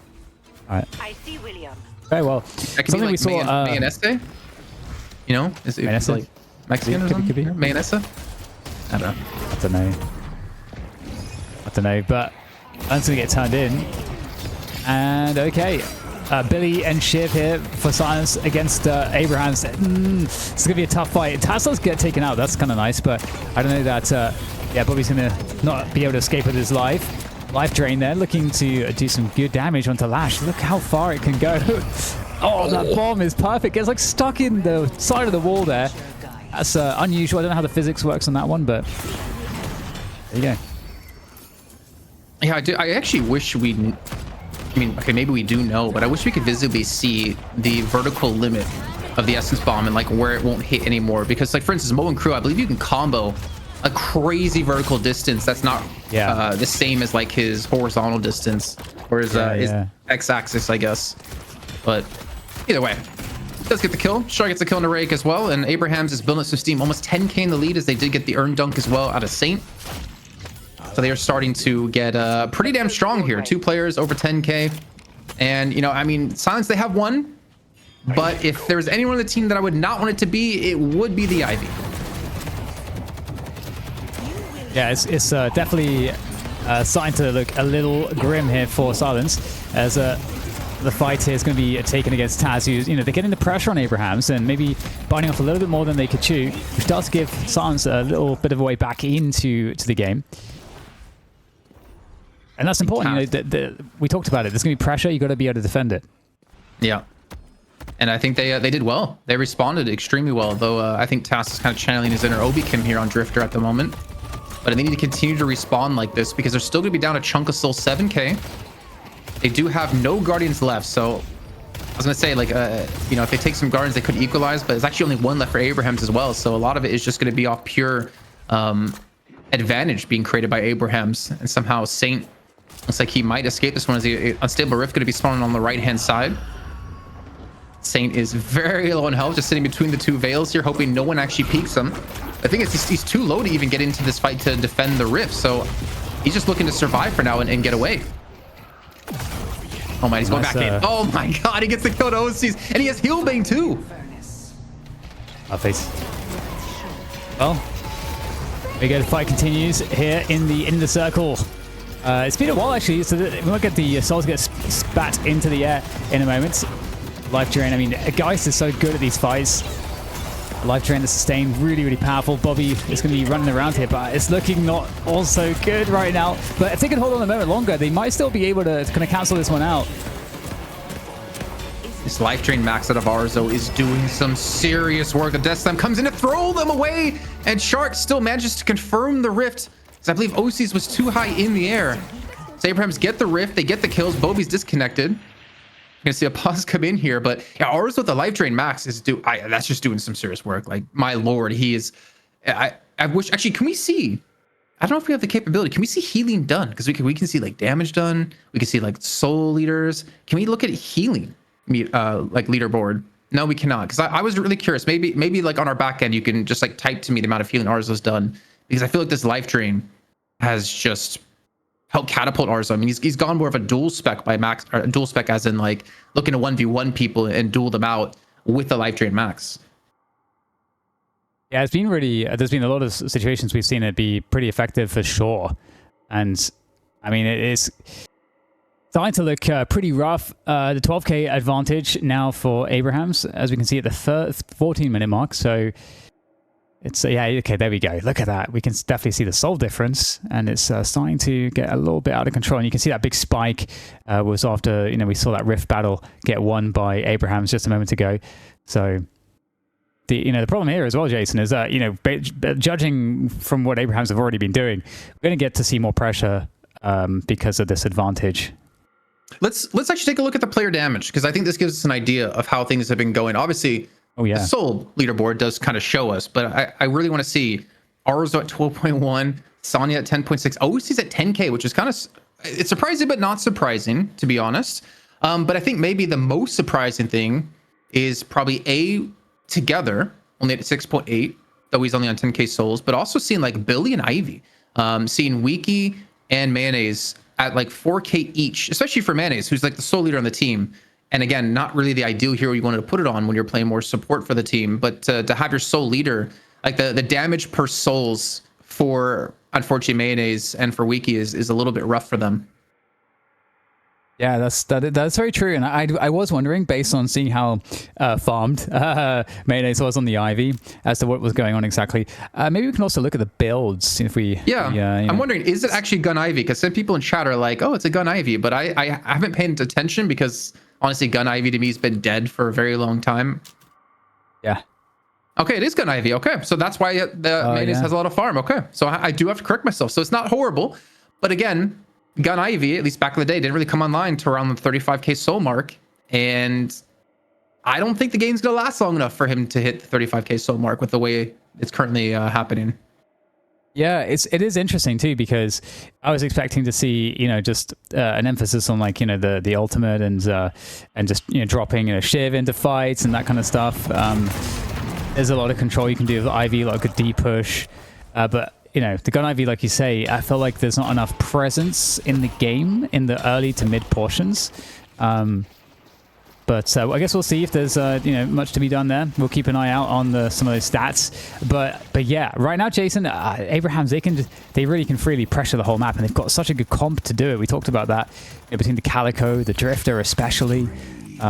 All right. I see, William. Very well. That could be like we saw Mayonnaise. You know, is it like Mexican or something? Could be Mayonnaise? I don't know, but that's gonna get turned in. And okay, Billy and Shiv here for Silence against Abraham's. It's gonna be a tough fight. Tasla's get taken out. That's kind of nice, but I don't know that. Yeah, Bobby's gonna not be able to escape with his life. Life drain there, looking to do some good damage onto Lash. Look how far it can go. Oh, that bomb is perfect. It's like stuck in the side of the wall there. That's unusual. I don't know how the physics works on that one, but there you go. Yeah, I actually wish we... I mean, okay, maybe we do know, but I wish we could visibly see the vertical limit of the Essence Bomb and like where it won't hit anymore. Because like, for instance, Mo and Crew, I believe you can combo a crazy vertical distance that's not the same as like his horizontal distance or his x-axis, I guess. But either way, does get the kill. Shark gets the kill on the Rake as well, and Abraham's is building up some steam. Almost 10k in the lead as they did get the Earn Dunk as well out of Saint. So they are starting to get pretty damn strong here. 2 players over 10k. And, you know, I mean, Silence, they have one. But if there's anyone on the team that I would not want it to be, it would be the Ivy. Yeah, it's definitely starting to look a little grim here for Silence, as the fight here is going to be taken against Taz, who's, you know, they're getting the pressure on Abrahams and maybe biting off a little bit more than they could chew, which does give Silence a little bit of a way back into the game. And that's important. You know, we talked about it. There's going to be pressure. You got to be able to defend it. Yeah. And I think they did well. They responded extremely well, though I think Taz is kind of channeling his inner Obi-Kim here on Drifter at the moment. But they need to continue to respond like this because they're still going to be down a chunk of soul, 7k. They do have no Guardians left, so I was going to say, like, you know, if they take some Guardians, they could equalize, but there's actually only one left for Abrahams as well. So a lot of it is just going to be off pure advantage being created by Abrahams. And somehow Saint looks like he might escape this one, as the Unstable Rift going to be spawning on the right-hand side. Saint is very low on health, just sitting between the 2 Veils here, hoping no one actually peeks him. I think he's too low to even get into this fight to defend the Rift, so he's just looking to survive for now and get away. Oh man, he's going back in. Oh my god, he gets the kill to OCs, and he has Healbane too. Up face. Well, we go. The fight continues here in the circle. It's been a while actually, so we might get the souls get spat into the air in a moment. Life Drain, I mean, Geist is so good at these fights. Life Drain, the sustain, really, really powerful. Bobby is going to be running around here, but it's looking not also good right now. But if they can hold on a moment longer, they might still be able to kind of cancel this one out. This Life Drain max out of Arzo is doing some serious work. The Death Slam comes in to throw them away, and Shark still manages to confirm the Rift, because I believe OC's was too high in the air. So Abrahams get the Rift, they get the kills. Bobby's disconnected. You're gonna see a pause come in here, but yeah, ours with the Life Drain max is that's just doing some serious work. Like, my lord, he is. I wish, actually, can we see? I don't know if we have the capability. Can we see healing done? Because we can see like damage done. We can see like soul leaders. Can we look at healing, like leaderboard? No, we cannot. Because I was really curious. Maybe like on our back end, you can just like type to me the amount of healing ours was done, because I feel like this Life Drain has just help catapult Arzo. I mean, he's gone more of a dual spec by max, or dual spec as in like looking to 1v1 people and duel them out with the Life Drain max. Yeah, it's been really, there's been a lot of situations we've seen it be pretty effective for sure. And I mean, it is starting to look pretty rough. The 12k advantage now for Abrahams, as we can see at the 14-minute mark. So it's, yeah, okay, there we go. Look at that. We can definitely see the soul difference, and it's starting to get a little bit out of control. And you can see that big spike was after, you know, we saw that Rift battle get won by Abrahams just a moment ago. So the problem here as well, Jason, is that, judging from what Abrahams have already been doing, we're going to get to see more pressure because of this advantage. Let's actually take a look at the player damage, because I think this gives us an idea of how things have been going. Obviously, the soul leaderboard does kind of show us, but I really want to see Arzo at 12.1, Sonya at 10.6, OC's at 10k, which is kind of, it's surprising but not surprising, to be honest. But I think maybe the most surprising thing is probably Together only at 6.8, though he's only on 10k souls, but also seeing like Billy and Ivy, seeing Wiki and Mayonnaise at like 4k each, especially for Mayonnaise, who's like the soul leader on the team. And again, not really the ideal hero you wanted to put it on when you're playing more support for the team, but to have your soul leader, like the damage per souls for, unfortunately, Mayonnaise and for Wiki is a little bit rough for them. Yeah, that's very true. And I was wondering, based on seeing how farmed Mayonnaise was on the Ivy, as to what was going on exactly. Maybe we can also look at the builds. If we, I'm wondering, is it actually Gun Ivy? Because some people in chat are like, oh, it's a Gun Ivy, but I haven't paid attention, because honestly, Gun Ivy to me has been dead for a very long time. Yeah. Okay, it is Gun Ivy. Okay, so that's why Mayonnaise has a lot of farm. Okay, so I do have to correct myself. So it's not horrible, but again, Gun Ivy, at least back in the day, didn't really come online to around the 35k soul mark, and I don't think the game's gonna last long enough for him to hit the 35k soul mark with the way it's currently happening. Yeah, it is interesting too, because I was expecting to see, just an emphasis on like, the ultimate and just, dropping Shiv into fights and that kind of stuff. There's a lot of control you can do with Ivy, like a D push, but you know, the Gun Ivy, like you say, I feel like there's not enough presence in the game in the early to mid portions. But I guess we'll see if there's you know, much to be done there. We'll keep an eye out on some of those stats. But yeah, right now, Jason, Abrahams, they really can freely pressure the whole map, and they've got such a good comp to do it. We talked about that, you know, between the Calico, the Drifter, especially.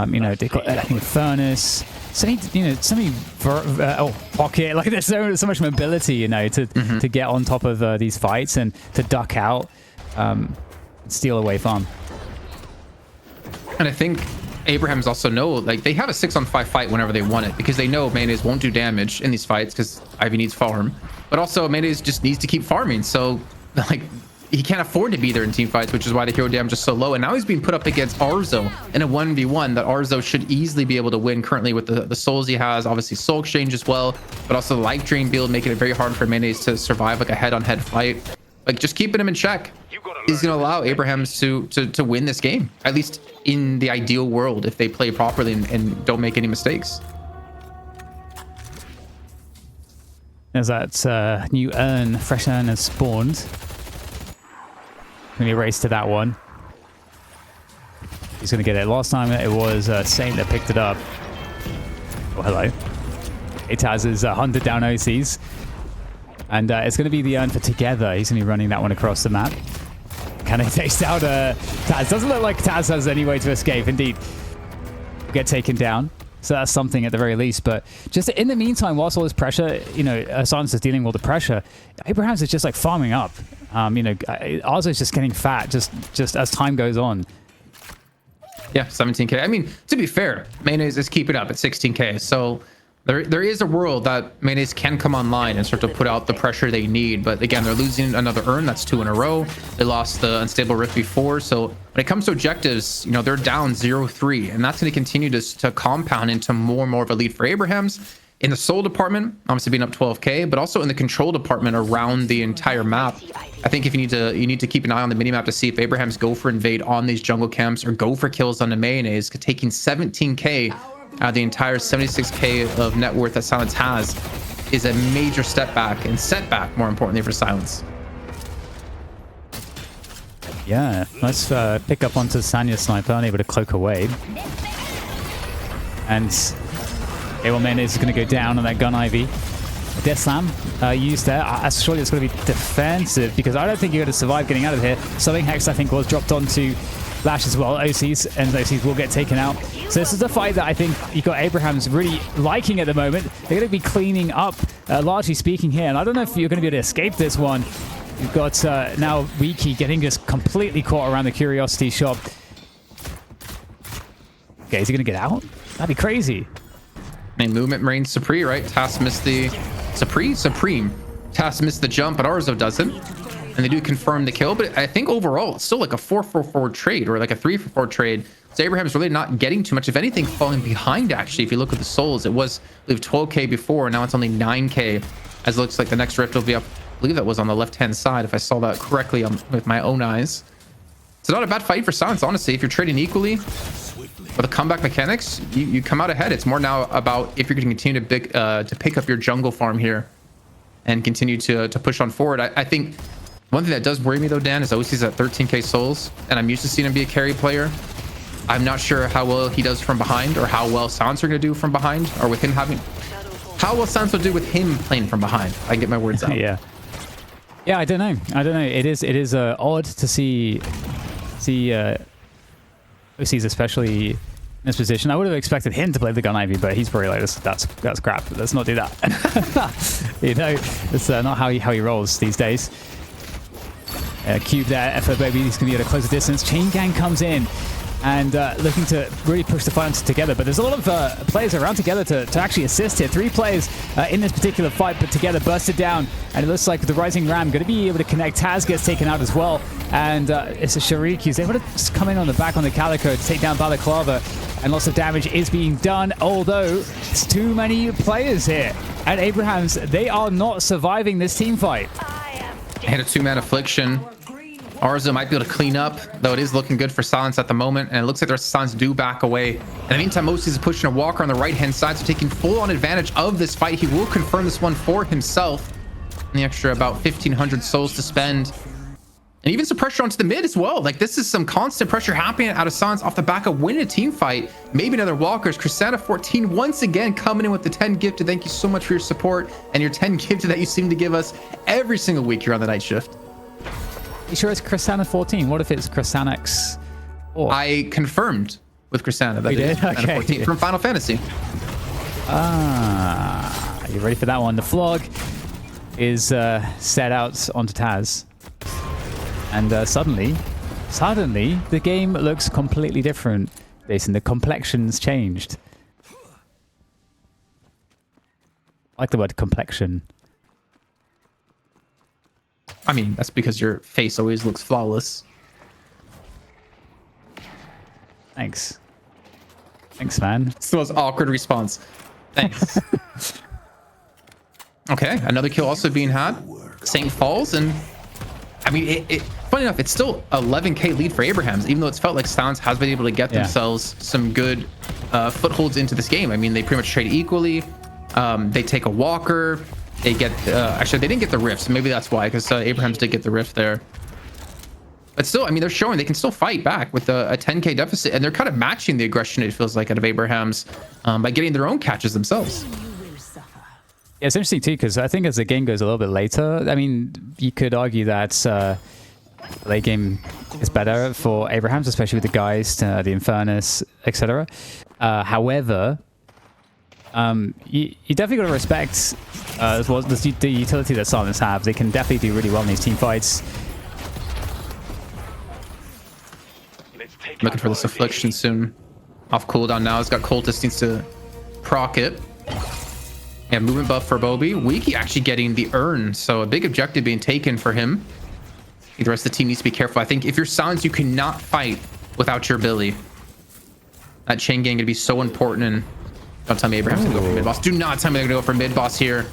You know, they've got, I think, Furnace. So many, you know, Pocket. Like, there's so much mobility, you know, to get on top of these fights and to duck out, steal away farm. And I think Abrahams also know, like, they have a 6-on-5 fight whenever they want it, because they know Mayonnaise won't do damage in these fights because Ivy needs farm, but also Mayonnaise just needs to keep farming. So, like, he can't afford to be there in team fights, which is why the hero damage is so low. And now he's being put up against Arzo in a 1v1 that Arzo should easily be able to win currently with the souls he has, obviously Soul Exchange as well, but also the Life Drain build making it very hard for Mayonnaise to survive like a head-on-head fight. Like, just keeping him in check is going to allow Abrahams to win this game, at least in the ideal world, if they play properly and don't make any mistakes. There's that new urn, fresh urn has spawned. Going to race to that one. He's going to get it. Last time it was Saint that picked it up. Oh, hello. Itaz is hunted down OCs. And it's going to be the urn for Together. He's going to be running that one across the map. Can they taste out Taz? Doesn't look like Taz has any way to escape. Indeed. Get taken down. So that's something at the very least. But just in the meantime, whilst all this pressure, you know, Silence is dealing with the pressure, Abrahams is just like farming up. You know, Arzo is just getting fat just as time goes on. Yeah, 17k. I mean, to be fair, Mayonnaise is keeping up at 16k. So there is a world that Mayonnaise can come online and start to put out the pressure they need. But again, they're losing another urn. That's 2 in a row. They lost the Unstable Rift before. So when it comes to objectives, you know, they're down 0-3. And that's going to continue to compound into more and more of a lead for Abrahams. In the soul department, obviously being up 12k, but also in the control department around the entire map. I think if you need to keep an eye on the minimap to see if Abrahams go for invade on these jungle camps or go for kills on the Mayonnaise, taking 17k out of the entire 76k of net worth that Silence has is a major step back and setback, more importantly, for Silence. Yeah, let's pick up onto Sanya's sniper, unable to cloak away. And Mayonnaise is going to go down on that Gun Ivy. Death Slam used there. Surely it's going to be defensive, because I don't think you're going to survive getting out of here. Something Hex, I think, was dropped onto Lash as well. OCs, and OCs will get taken out. So this is a fight that I think you've got Abrahams really liking at the moment. They're going to be cleaning up, largely speaking, here. And I don't know if you're going to be able to escape this one. You've got now Wiki getting just completely caught around the Curiosity shop. Okay, is he going to get out? That'd be crazy. I mean, movement reigns supreme, right? Task missed the Supreme. Task missed the jump, but Arzo doesn't. And they do confirm the kill, but I think overall it's still like a 4-4-4 trade, or like a 3-4 trade. So Abraham's really not getting too much, if anything, falling behind, actually. If you look at the souls, it was, I believe, 12k before, and now it's only 9k, as it looks like the next rift will be up. I believe that was on the left-hand side, if I saw that correctly with my own eyes. It's not a bad fight for Silence, honestly. If you're trading equally with the comeback mechanics, you come out ahead. It's more now about if you're going to continue to pick up your jungle farm here and continue to push on forward. I think one thing that does worry me, though, Dan, is OC's at 13k souls, and I'm used to seeing him be a carry player. I'm not sure how well he does from behind, or how well Silence are going to do from behind, or with him having... How will Silence will do with him playing from behind? I can get my words out. Yeah, I don't know. It is odd to see OCs especially in this position. I would have expected him to play the Gun Ivy, but he's probably like, that's crap. Let's not do that. You know, it's not how he rolls these days. Cube there, FO Baby, he's going to be at a closer distance. Chain Gang comes in and looking to really push the fight together. But there's a lot of players around together to actually assist here. 3 players in this particular fight, but together bursted down. And it looks like the Rising Ram going to be able to connect. Taz gets taken out as well. And it's a Sharik who's able to just come in on the back on the Calico to take down Balaclava. And lots of damage is being done, although it's too many players here. And Abrahams, they are not surviving this team fight. And a 2-man Affliction. Arzo might be able to clean up, though it is looking good for Silence at the moment, and it looks like the rest of Silence do back away. In the meantime, Moses is pushing a Walker on the right-hand side, so taking full-on advantage of this fight. He will confirm this one for himself. And the extra about 1,500 souls to spend. And even some pressure onto the mid as well. Like, this is some constant pressure happening out of Silence off the back of winning a team fight. Maybe another Walkers. Crisana 14 once again coming in with the 10 gifted. Thank you so much for your support and your 10 gifted that you seem to give us every single week here on the night shift. You sure it's Crisana 14? What if it's Crisanax 4? I confirmed with Crisana that You it is did? Crisana Okay. 14 from Final Fantasy. Ah, you ready for that one? The flog is set out onto Taz. And suddenly, the game looks completely different. Jason, the complexion's changed. I like the word complexion. I mean, that's because your face always looks flawless. Thanks. Thanks, man. It's the most awkward response. Thanks. Okay, another kill also being had. St. Falls, and I mean, funny enough, it's still 11k lead for Abrahams, even though it's felt like Silence has been able to get themselves some good footholds into this game. I mean, they pretty much trade equally. They take a Walker. They get actually they didn't get the rift, so maybe that's why, because Abrahams did get the rift there. But still, I mean, they're showing they can still fight back with a 10k deficit, and they're kind of matching the aggression, it feels like, out of Abrahams by getting their own catches themselves. Yeah, it's interesting too, because I think as the game goes a little bit later, I mean, you could argue that late game is better for Abrahams, especially with the Geist, the Infernus, etc. However, you definitely got to respect the utility that Silence have. They can definitely do really well in these team fights. Looking for this affliction soon. Off cooldown now. He's got Cultist, needs to proc it. Yeah, movement buff for Bobby. Wiki actually getting the urn, so a big objective being taken for him. The rest of the team needs to be careful. I think if you're Silence, you cannot fight without your Billy. That chain gang gonna be so important, and don't tell me Abraham's gonna go for mid boss. Do not tell me they're gonna go for mid boss here.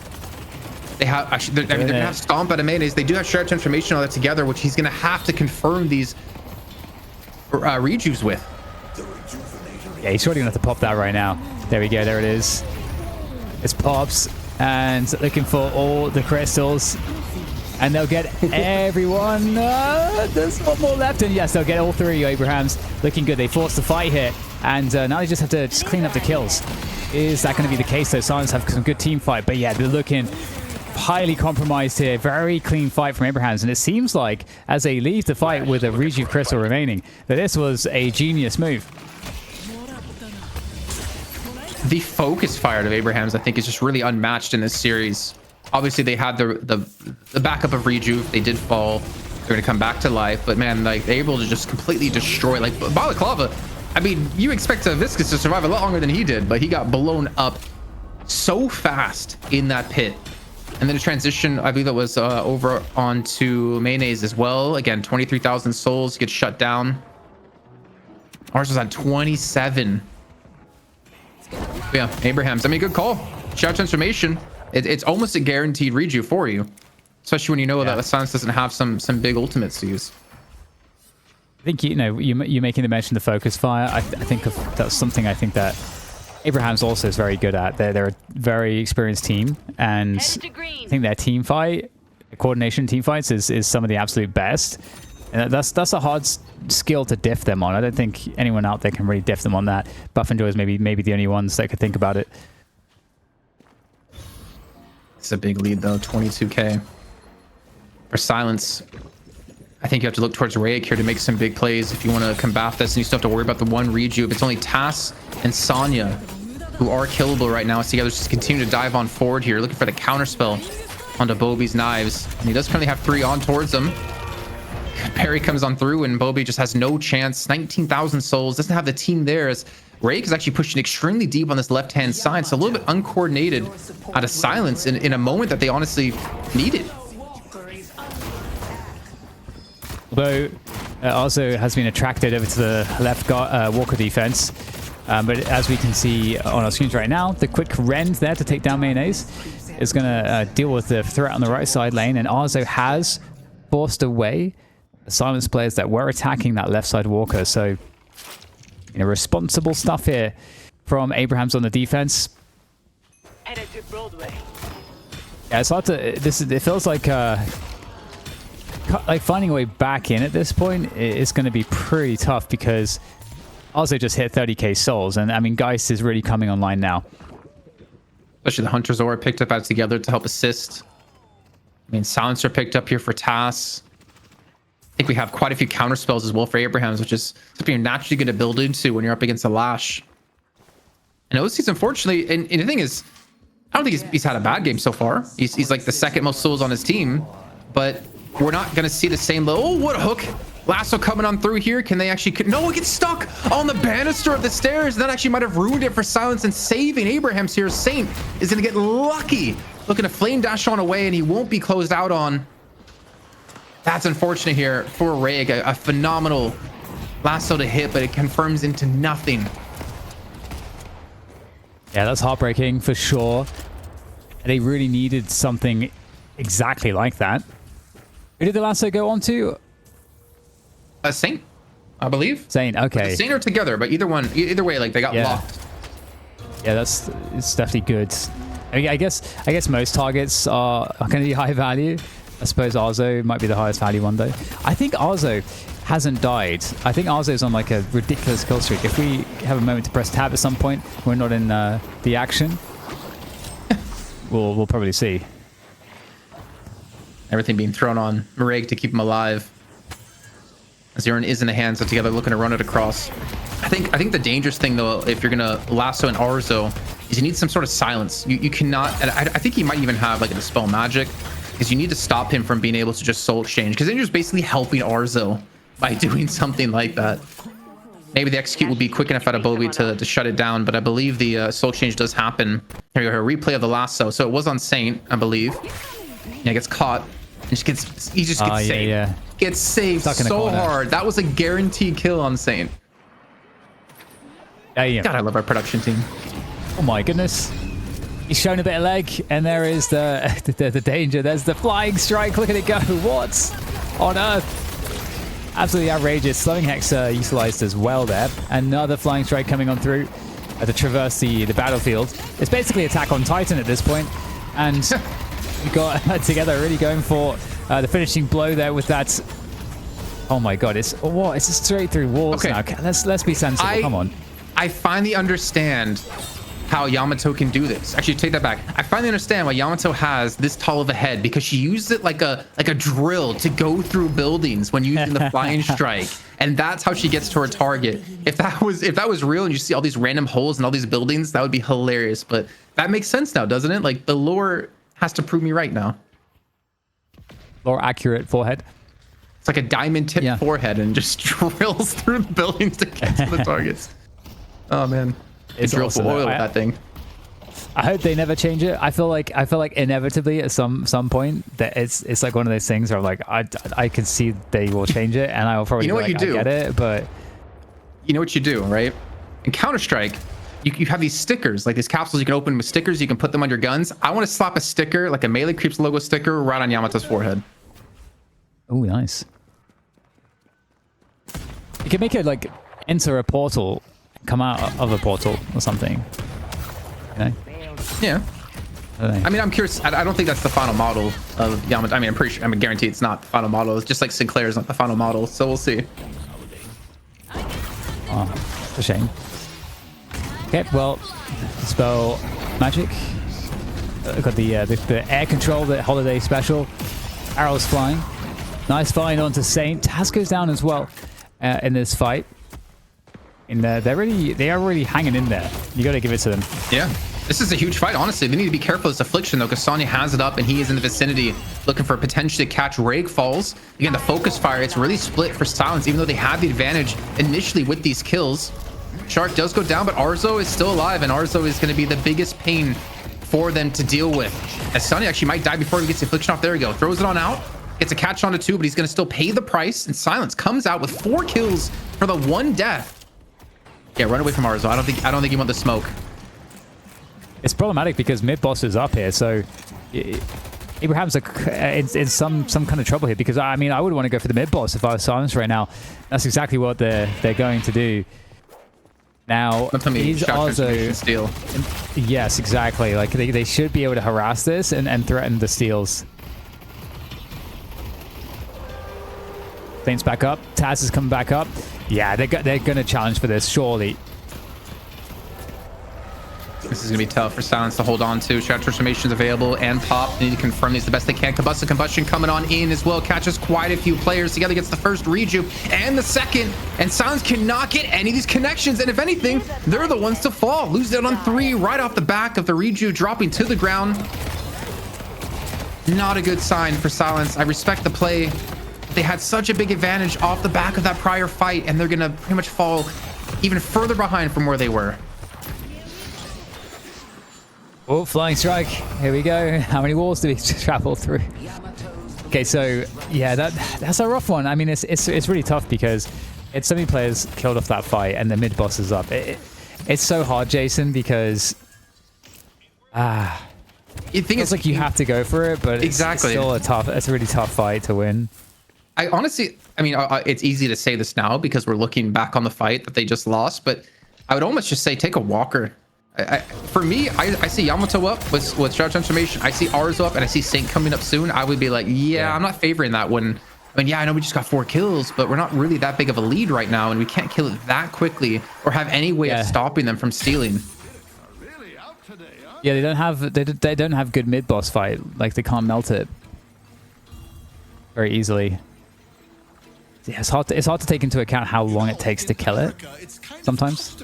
They have actually, they're gonna have Stomp out of mayonnaise. They do have Shred Transformation all that together, which he's gonna have to confirm these rejuves with. Yeah, he's already gonna have to pop that right now. There we go, there it is. It's pops, and looking for all the crystals. And they'll get everyone. There's one more left, and yes, they'll get all three. Abrahams looking good. They forced the fight here, and now they just have to clean up the kills. Is that going to be the case, though? Silence have some good team fight, but yeah, they're looking highly compromised here. Very clean fight from Abrahams, and it seems like as they leave the fight with a Rejuve crystal remaining, that this was a genius move. The focus fire of Abrahams, I think, is just really unmatched in this series. Obviously, they had the backup of Rejuve. They did fall. They're going to come back to life. But man, like, they're able to just completely destroy. Like, Balaclava, I mean, you expect Viscus to survive a lot longer than he did, but he got blown up so fast in that pit. And then a transition, I believe it was over onto Mayonnaise as well. Again, 23,000 souls get shut down. Ours was on 27. Yeah, Abrahams. I mean, good call. Shout Transformation. It's almost a guaranteed reju for you, especially when you know that the Silence doesn't have some big ultimates to use. I think, you know, you're making the mention of the focus fire. I think that's something I think that Abrahams also is very good at. They're a very experienced team, and I think their team fight, coordination team fights is some of the absolute best. And that's a hard skill to diff them on. I don't think anyone out there can really diff them on that. Buff and Joy is maybe the only ones that could think about it. It's a big lead though, 22k. For Silence, I think you have to look towards Rayek here to make some big plays if you want to combat this, and you still have to worry about the one rejuve. It's only Tass and Sonya who are killable right now. So you guys just continue to dive on forward here, looking for the counterspell onto Bobby's knives. And he does currently have 3 on towards him. Perry comes on through, and Bobby just has no chance. 19,000 souls, doesn't have the team there, as Rayek is actually pushing extremely deep on this left-hand side. So a little bit uncoordinated out of Silence in a moment that they honestly needed. Although also has been attracted over to the left Walker defense. But as we can see on our screens right now, the quick rend there to take down Mayonnaise is going to deal with the threat on the right side lane. And Arzo has forced away the Silence players that were attacking that left side Walker. So, you know, responsible stuff here from Abrahams on the defense. Headed to Broadway. Yeah, it's hard to. It feels like finding a way back in at this point is going to be pretty tough because also just hit 30k souls, and I mean Geist is really coming online now. Especially the Hunter's Aura picked up out together to help assist. I mean, Silencer picked up here for Tass. I think we have quite a few counter spells as well for Abrahams, which is something you're naturally going to build into when you're up against a Lash. And OC's unfortunately, and the thing is, I don't think he's had a bad game so far. He's like the second most souls on his team, but we're not going to see the same level. Oh, what a hook. Lasso coming on through here. Can they actually... No, it gets stuck on the banister of the stairs. That actually might have ruined it for Silence and saving Abrahams here. Saint is going to get lucky. Looking to flame dash on away, and he won't be closed out on. That's unfortunate here for Reg. A phenomenal lasso to hit, but it confirms into nothing. Yeah, that's heartbreaking for sure. They really needed something exactly like that. Who did the lasso go on to? Saint, I believe. Saint, okay. Saint are together, but either way, like they got locked. Yeah, it's definitely good. I mean, I guess most targets are going to be high value. I suppose Arzo might be the highest value one though. I think Arzo hasn't died. I think Arzo's on like a ridiculous kill streak. If we have a moment to press tab at some point, we're not in the action. we'll probably see. Everything being thrown on Mareg to keep him alive. Zirin is in the hands of together, looking to run it across. I think the dangerous thing though, if you're gonna lasso an Arzo, is you need some sort of silence. You cannot. And I think he might even have like a dispel magic, because you need to stop him from being able to just soul exchange. Because then you're just basically helping Arzo by doing something like that. Maybe the execute will be quick enough out of Bovie to shut it down, but I believe the soul exchange does happen. Here we go, a replay of the lasso. So it was on Saint, I believe. Yeah, gets caught. He just gets saved. Yeah. Gets saved so hard. That was a guaranteed kill on Saint. Yeah. God, I love our production team. Oh my goodness. He's shown a bit of leg, and there is the danger. There's the flying strike. Look at it go. What on earth? Absolutely outrageous. Slowing Hexa utilized as well there. Another flying strike coming on through to traverse the battlefield. It's basically Attack on Titan at this point. And we got together really going for the finishing blow there with that. Oh my god, it's straight through walls now. Let's be sensible. Come on. I finally understand how Yamato can do this. Actually, take that back. I finally understand why Yamato has this tall of a head, because she used it like a drill to go through buildings when using the flying strike, and that's how she gets to her target. If that was real and you see all these random holes in all these buildings, that would be hilarious. But that makes sense now, doesn't it? Like the lore has to prove me right now. Lore accurate forehead. It's like a diamond tipped forehead and just drills through the buildings to get to the targets. Oh man. It's drill full oil with that thing. I hope they never change it. I feel like inevitably at some point that it's like one of those things where I'm like I can see they will change it, and I will probably I get it, but you know what you do, right? In Counter-Strike, you have these stickers, like these capsules you can open with stickers, you can put them on your guns. I want to slap a sticker, like a Melee Creeps logo sticker, right on Yamato's forehead. Oh, nice. You can make it like enter a portal, come out of a portal or something. Okay. Yeah. I mean, I'm curious. I don't think that's the final model of Yamato. I mean, I'm guaranteed it's not the final model. It's just like Sinclair's not the final model. So we'll see. Oh, it's a shame. Okay, well, spell magic. Got the air control, the holiday special. Arrows flying. Nice find onto Saint. Taz goes down as well in this fight. They are really hanging in there. You got to give it to them. Yeah. This is a huge fight, honestly. They need to be careful of this affliction, though, because Sonya has it up, and he is in the vicinity looking for potentially to catch Rake Falls. Again, the focus fire, it's really split for Silence, even though they had the advantage initially with these kills. Shark does go down, but Arzo is still alive, and Arzo is going to be the biggest pain for them to deal with. As Sonya actually might die before he gets the affliction off. There we go. Throws it on out. Gets a catch onto 2, but he's going to still pay the price, and Silence comes out with 4 kills for the 1 death. Yeah, run away from Arzo. I don't think you want the smoke. It's problematic because mid boss is up here, so Abraham's in some kind of trouble here. Because I mean, I would want to go for the mid boss if I was Silence right now. That's exactly what they're going to do. Now, Don't tell me these shot also... transformation steal. Yes, exactly. Like, they should be able to harass this and threaten the steals. Saints back up. Taz is coming back up. Yeah, they're going to challenge for this, surely. This is going to be tough for Silence to hold on to. Shot transformations available and pop. They need to confirm these the best they can. Combustive Combustion coming on in as well. Catches quite a few players together. Gets the first rejuve and the second. And Silence cannot get any of these connections. And if anything, they're the ones to fall. Lose out on 3 right off the back of the rejuve dropping to the ground. Not a good sign for Silence. I respect the play. They had such a big advantage off the back of that prior fight, and they're going to pretty much fall even further behind from where they were. Oh, flying strike. Here we go. How many walls do we travel through? Okay, so yeah, that's a rough one. I mean, it's really tough because it's so many players killed off that fight, and the mid boss is up. It's so hard, Jason, because You think it's like you have to go for it, but exactly. It's a really tough fight to win. I honestly, I mean, it's easy to say this now because we're looking back on the fight that they just lost, but I would almost just say take a walker. For me, I see Yamato up with shot transformation. I see Arzo up, and I see Saint coming up soon. I would be like, yeah, I'm not favoring that one. I mean, yeah, I know we just got 4 kills, but we're not really that big of a lead right now, and we can't kill it that quickly or have any way of stopping them from stealing. Yeah, they don't have good mid boss fight. Like, they can't melt it very easily. Yeah, it's hard to take into account how long it takes to kill it sometimes.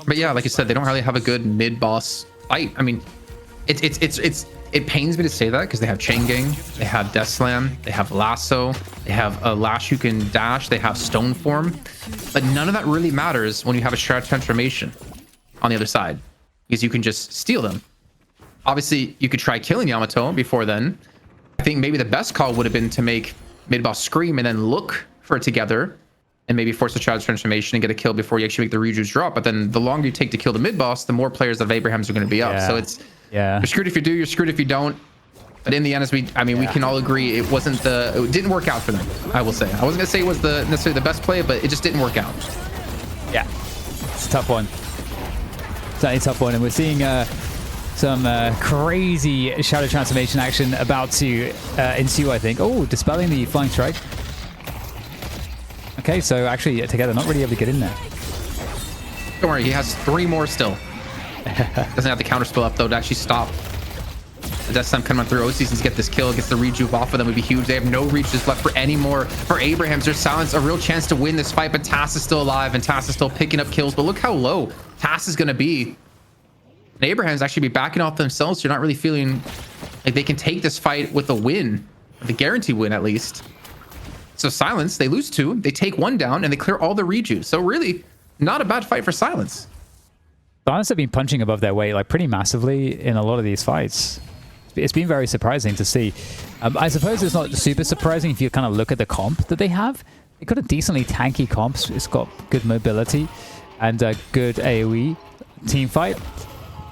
But yeah, like you said, they don't really have a good mid boss fight. I mean, it pains me to say that because they have Chain Gang, they have Death Slam, they have Lasso, they have a Lash you can dash, they have Stone Form, but none of that really matters when you have a Shroud Transformation on the other side because you can just steal them. Obviously, you could try killing Yamato before then. I think maybe the best call would have been to make mid boss scream and then look for it together and maybe force a Shroud Transformation and get a kill before you actually make the rejuice drop. But then the longer you take to kill the mid boss, the more players of Abraham's are going to be up. So it's you're screwed if you do, you're screwed if you don't. But in the end, we can all agree it didn't work out for them. I will say. I wasn't gonna say it was necessarily the best play, but it just didn't work out. Yeah, it's a tough one. Certainly a tough one, and we're seeing some crazy Shadow Transformation action about to ensue, I think. Oh, dispelling the Flying Strike. Okay, so actually together, not really able to get in there. Don't worry, he has 3 more still. Doesn't have the counter spell up though to actually stop the Death Slam coming through. O-Seasons get this kill, gets the rejuve off of them, would be huge. They have no reaches left for any more. For Abraham's, there's Silence, a real chance to win this fight, but Tass is still alive and Tass is still picking up kills. But look how low Tass is going to be. And Abraham's actually be backing off themselves. So you're not really feeling like they can take this fight with a win, the guaranteed win at least. So Silence, they lose 2, they take 1 down, and they clear all the rejuve. So really, not a bad fight for Silence. Silence have been punching above their weight like pretty massively in a lot of these fights. It's been very surprising to see. I suppose it's not super surprising if you kind of look at the comp that they have. They've got a decently tanky comp. It's got good mobility and a good AoE team fight.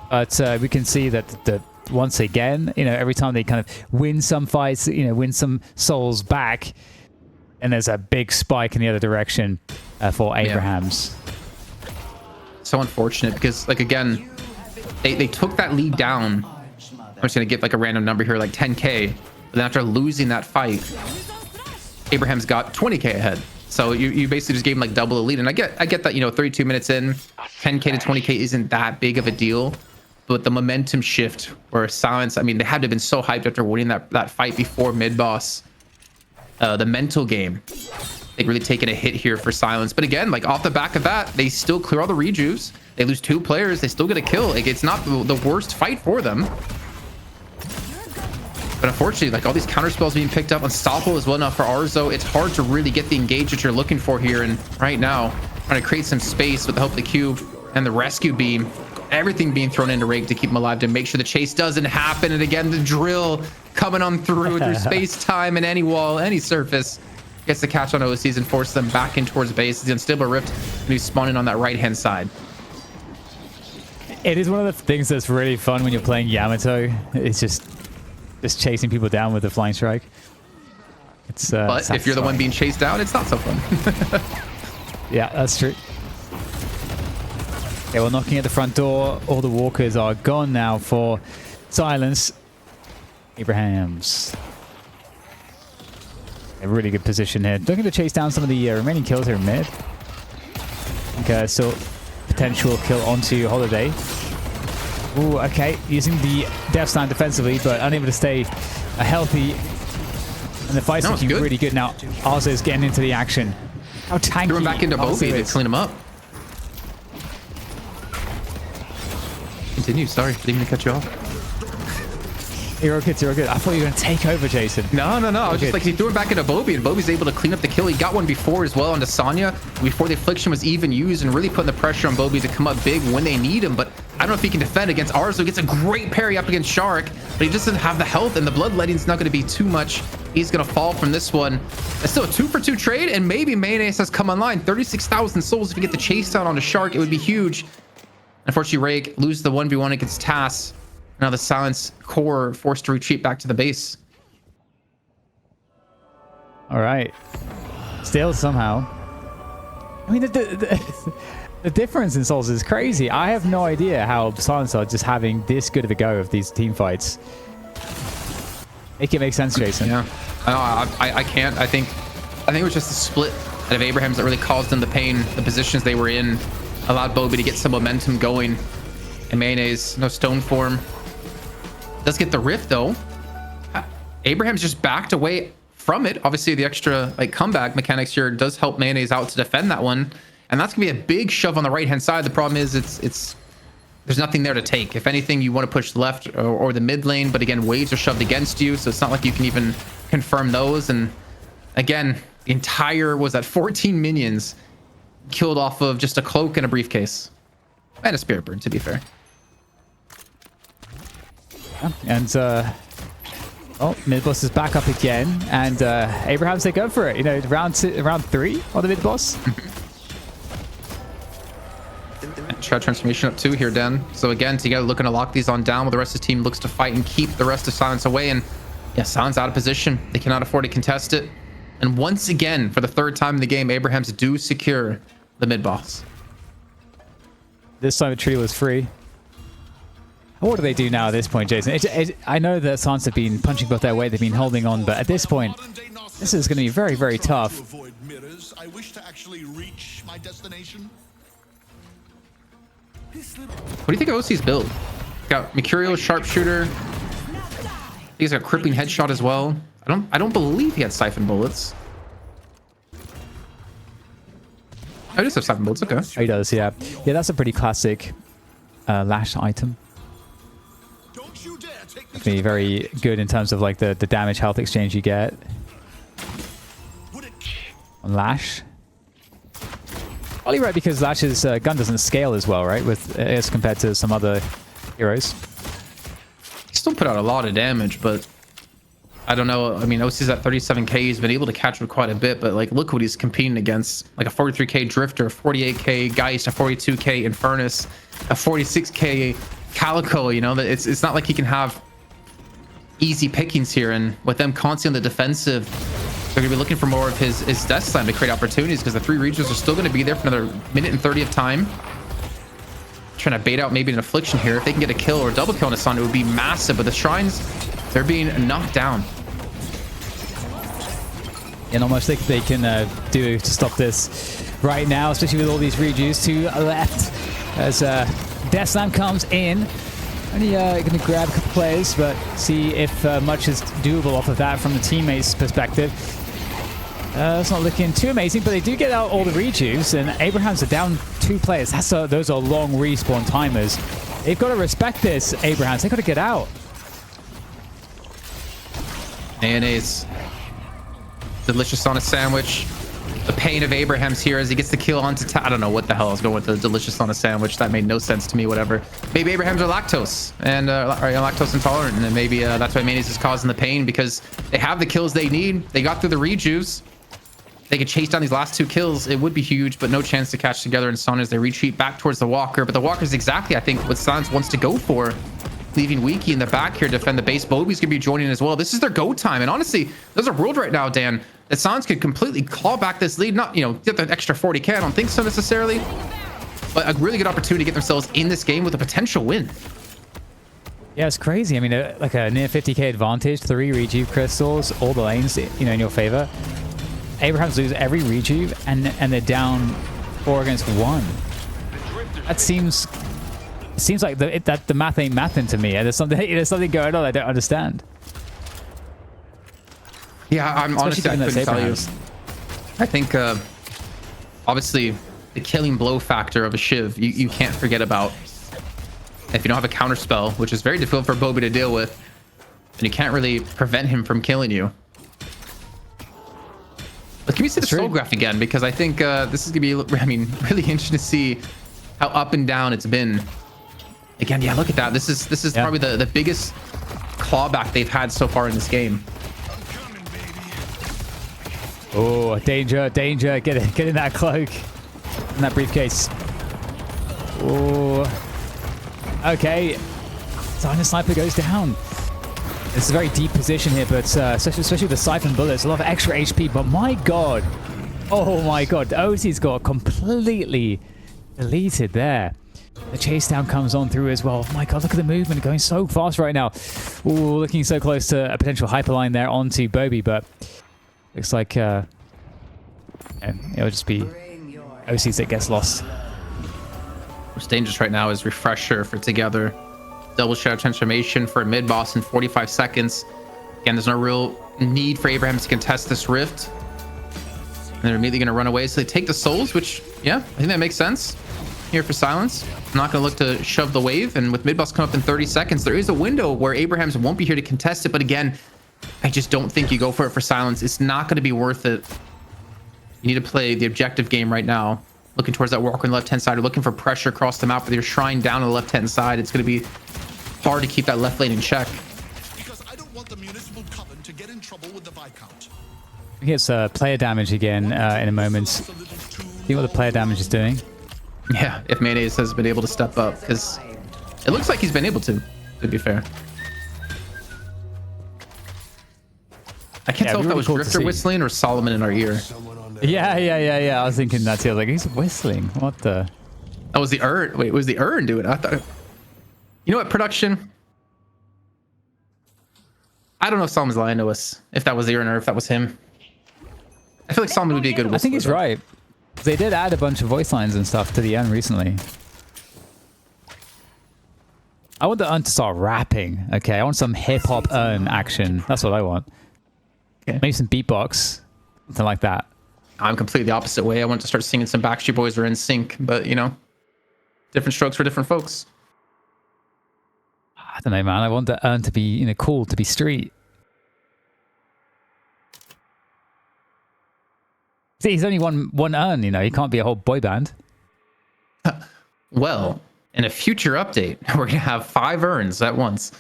But we can see that once again, every time they kind of win some fights, win some souls back, and there's a big spike in the other direction for Abraham's. So unfortunate because, like, again, they took that lead down. I'm just gonna get like a random number here, like 10k. But then after losing that fight, Abraham's got 20k ahead. So you basically just gave him like double the lead. And I get that 32 minutes in, 10k to 20k isn't that big of a deal. But the momentum shift or Silence, I mean, they had to have been so hyped after winning that fight before mid boss. The mental game, they've really taken a hit here for Silence. But again, like off the back of that, they still clear all the rejuves. They lose 2 players, they still get a kill. Like, it's not the worst fight for them. But unfortunately, like, all these counter spells being picked up, unstoppable as well now for Arzo. It's hard to really get the engage that you're looking for here. And right now, trying to create some space with the help of the cube and the rescue beam. Everything being thrown into Rake to keep him alive to make sure the chase doesn't happen. And again, the drill coming on through space-time and any wall, any surface. Gets the catch on OCs and forces them back in towards base. The Unstable Rift, and he's spawning on that right-hand side. It is one of the things that's really fun when you're playing Yamato. It's just chasing people down with the Flying Strike. It's but if you're the one being chased down, it's not so fun. Yeah, that's true. Okay, well, knocking at the front door. All the walkers are gone now for silence. Abrahams. A really good position here. Looking to chase down some of the remaining kills here in mid. Okay, still potential kill onto Holiday. Ooh, okay. Using the Death Slam defensively, but unable to stay healthy. And the fight's looking really good now. Arzo's getting into the action. How tanky. Threw him back into Bobby to clean him up. Continue. Sorry, didn't mean to cut you off. You're good, you're good. I thought you were going to take over, Jason. No. I was just like, he threw it back into Bobby, and Bobby's able to clean up the kill. He got one before as well onto Sonya, before the Affliction was even used, and really putting the pressure on Bobby to come up big when they need him. But I don't know if he can defend against Arzo. Gets a great parry up against Shark, but he just doesn't have the health, and the bloodletting's not going to be too much. He's going to fall from this one. It's still a 2-for-2 trade, and maybe Mayonnaise has come online. 36,000 souls. If you get the chase down onto Shark, it would be huge. Unfortunately, Rake loses the 1v1 against Tass. Now the Silence core forced to retreat back to the base. All right. Still somehow. I mean, the difference in souls is crazy. I have no idea how Silence are just having this good of a go of these team fights. Make it make sense, Jason. Yeah. I can't. I think it was just the split out of Abrahams that really caused them the pain. The positions they were in allowed Bobby to get some momentum going. And Mayonnaise, no stone form. Does get the rift though. Abraham's just backed away from it. Obviously, the extra comeback mechanics here does help Mayonnaise out to defend that one, and that's gonna be a big shove on the right hand side. The problem is it's there's nothing there to take. If anything, you want to push left or the mid lane, but again, waves are shoved against you, so it's not like you can even confirm those. And again, the entire 14 minions killed off of just a cloak and a briefcase and a spirit burn, to be fair. And mid boss is back up again, and Abrahams, they go for it. You know, round 3 on the mid boss. Shroud transformation up 2 here, Dan. So again, together looking to lock these on down while the rest of the team looks to fight and keep the rest of Silence away. And yeah, Silence out of position. They cannot afford to contest it. And once again, for the 3rd time in the game, Abrahams do secure the mid boss. This time the tree was free. What do they do now at this point, Jason? I know that Silence have been punching both their way. They've been holding on, but at this point, this is going to be very, very tough. What do you think of OC's build? Got Mercurial Sharpshooter. He's got Crippling Headshot as well. I don't believe he had Siphon Bullets. Oh, he does have Siphon Bullets, okay. Oh, he does, yeah. Yeah, that's a pretty classic Lash item. Be very good in terms of the damage health exchange you get on Lash. Probably right, because Lash's gun doesn't scale as well, right, as compared to some other heroes. He still put out a lot of damage, but I don't know. I mean, OC's at 37k. He's been able to catch him quite a bit, but look what he's competing against. A 43k Drifter, 48k Geist, a 42k Infernus, a 46k Calico. You know, it's not like he can have easy pickings here, and with them constantly on the defensive, they're gonna be looking for more of his Death Slam to create opportunities, because the 3 regions are still going to be there for another minute and 30 of time. Trying to bait out maybe an Affliction here. If they can get a kill or a double kill on Hassan, it would be massive, but the Shrines, they're being knocked down. And not much they can do to stop this right now, especially with all these rejuice to left as Death Slam comes in. Only going to grab a couple players, but see if much is doable off of that from the teammates' perspective. It's not looking too amazing, but they do get out all the rejuice, and Abrahams are down 2 players. Those are long respawn timers. They've got to respect this, Abrahams. They've got to get out. Mayonnaise. Delicious on a sandwich. The pain of Abraham's here as he gets the kill onto I don't know what the hell I was going with the delicious on a sandwich. That made no sense to me, whatever. Maybe Abraham's are lactose and are lactose intolerant, and then maybe that's why Mayonnaise is causing the pain, because they have the kills they need. They got through the rejuice. They could chase down these last 2 kills. It would be huge, but no chance to catch together in Sonya as they retreat back towards the Walker. But the Walker is exactly, I think, what Silence wants to go for. Leaving Wiki in the back here to defend the base. Bobby's going to be joining as well. This is their go time. And honestly, there's a world right now, Dan, that Sans could completely claw back this lead. Not, get the extra 40k. I don't think so necessarily. But a really good opportunity to get themselves in this game with a potential win. Yeah, it's crazy. I mean, like a near 50k advantage, 3 rejuve crystals, all the lanes, in your favor. Abrahams lose every rejuve, and they're down 4 against 1. That seems like the math ain't mathing to me. There's something going on I don't understand. Yeah, I'm honestly, I couldn't tell you. I think obviously the killing blow factor of a Shiv you can't forget about. If you don't have a counter spell, which is very difficult for Bobby to deal with, then you can't really prevent him from killing you. But can we see the soul graph again? Because I think this is gonna be, really interesting to see how up and down it's been. Again, yeah, look at that. This is probably the biggest clawback they've had so far in this game. Oh, danger, danger. Get in that cloak. In that briefcase. Oh. Okay. Silent Sniper goes down. This is a very deep position here, but especially with the Siphon bullets, a lot of extra HP, but my god. Oh my god. Ozzy's got completely deleted there. The chase down comes on through as well. Oh my god, look at the movement going so fast right now. Ooh, looking so close to a potential hyperline there onto Bobby, but looks like it'll just be OCs that gets lost. What's dangerous right now is Refresher for Together. Double Shadow Transformation for a mid-boss in 45 seconds. Again, there's no real need for Abraham to contest this rift. And they're immediately going to run away. So they take the souls, which, yeah, I think that makes sense here for Silence. I'm not going to look to shove the wave. And with mid-boss coming up in 30 seconds, there is a window where Abrahams won't be here to contest it. But again, I just don't think you go for it for Silence. It's not going to be worth it. You need to play the objective game right now. Looking towards that walk on the left-hand side. You're looking for pressure across the map with your shrine down on the left-hand side. It's going to be hard to keep that left lane in check. Because I don't want the municipal coven to get in trouble with the Viscount. He gets player damage again in a moment. See what the player damage is doing. Yeah, if Mayonnaise has been able to step up, because it looks like he's been able to be fair. I can't tell if that was Drifter whistling or Solomon in our ear. Yeah. I was thinking that too. I was like, he's whistling. What the? That was the Urn. Wait, was the Urn doing it? I thought. You know what, production? I don't know if Solomon's lying to us. If that was the Urn or if that was him. I feel like Solomon would be a good whistler. I think he's right. They did add a bunch of voice lines and stuff to the Urn recently. I want the Urn to start rapping. Okay, I want some hip-hop Urn action. That's what I want. Okay. Maybe some beatbox. Something like that. I'm completely the opposite way. I want to start singing some Backstreet Boys or NSYNC, but different strokes for different folks. I don't know, man. I want the Urn to be, cool, to be street. See, he's only one Urn, he can't be a whole boy band. Well, in a future update, we're gonna have 5 Urns at once.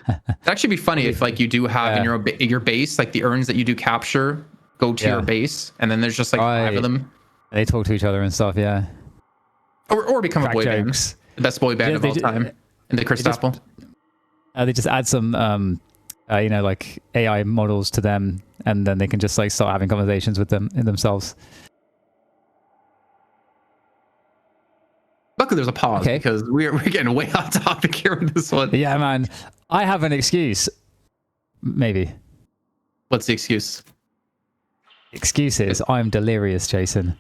That'd actually be funny if you do have in your base, like the Urns that you do capture go to your base, and then there's just 5 of them. They talk to each other and stuff, yeah. Or become a boy band. The best boy band of all time in the Cursed Apple. They just add some AI models to them, and then they can just start having conversations with them in themselves. Luckily there's a pause because we're getting way off topic here with this one. Yeah, man. I have an excuse. Maybe. What's the excuse? Excuse is I'm delirious, Jason.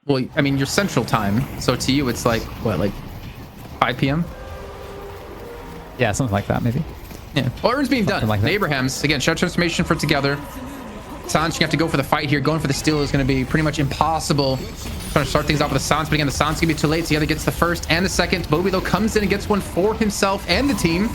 Well, I mean, you're Central Time, so to you it's like 5 p.m. Yeah, something like that, maybe. Yeah. Well, Urn's being something done. Like Abrahams again. Shadow Transformation for Together. Silence, you have to go for the fight here. Going for the steal is going to be pretty much impossible. Trying to start things off with the Silence, but again, the Silence going to be too late. So he either gets the first and the second. Bobby, though, comes in and gets one for himself and the team.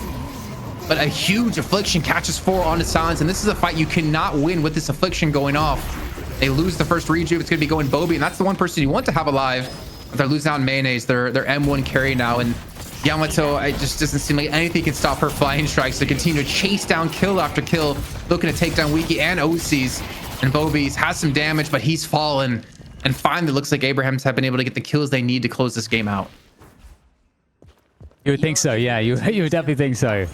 But a huge Affliction catches 4 on the Silence, and this is a fight you cannot win with this Affliction going off. They lose the first rejuve. It's going to be going Bobby, and that's the one person you want to have alive. But they're losing out on Mayonnaise. They're M1 carry now, and Yamato, it just doesn't seem like anything can stop her flying strikes. They continue to chase down kill after kill, looking to take down Wiki and OCs. And Bobby's has some damage, but he's fallen. And finally, it looks like Abrahams have been able to get the kills they need to close this game out. You would think so, yeah. You would definitely think so.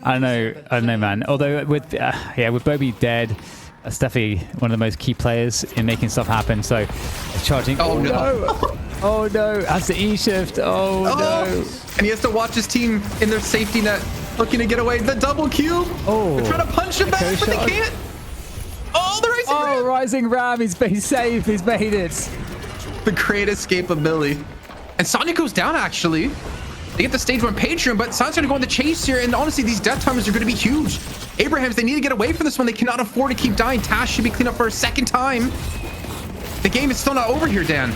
I don't know, man. Although with with Bobby dead, that's definitely one of the most key players in making stuff happen. So charging. Oh no! Oh no! That's the E shift. Oh no! And he has to watch his team in their safety net, looking to get away. The double cube. Oh, they're trying to punch him back, but they can't. Oh, the rising ram! Oh, rising ram. He's safe. He's made it. The great escapability. And Sonya goes down, actually. They get the stage 1 Patreon, but Sonya's gonna go on the chase here, and honestly, these death timers are gonna be huge. Abrahams, they need to get away from this one. They cannot afford to keep dying. Tash should be cleaned up for a second time. The game is still not over here, Dan.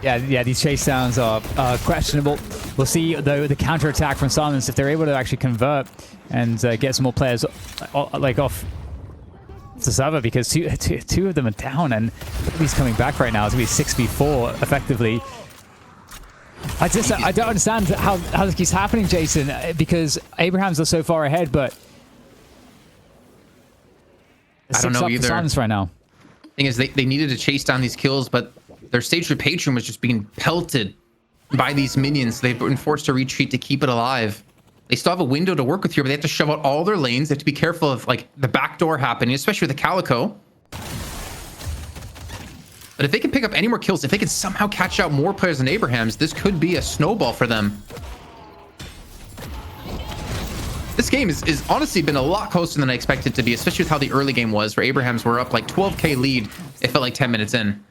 Yeah, these chase downs are questionable. We'll see, though, the counter-attack from Silence, if they're able to actually convert and get some more players like off the server, because two of them are down, and he's coming back right now. It's going to be 6v4, effectively. I don't understand how this keeps happening, Jason, because Abrahams are so far ahead, but I don't know either. Silence right now. Thing is, they needed to chase down these kills, but their stage for Patreon was just being pelted by these minions. They've been forced to retreat to keep it alive. They still have a window to work with here, but they have to shove out all their lanes. They have to be careful of like the back door happening, especially with the Calico. But if they can pick up any more kills, if they can somehow catch out more players than Abrahams, this could be a snowball for them. This game is honestly been a lot closer than I expected it to be, especially with how the early game was, where Abrahams were up like 12k lead. It felt like 10 minutes in.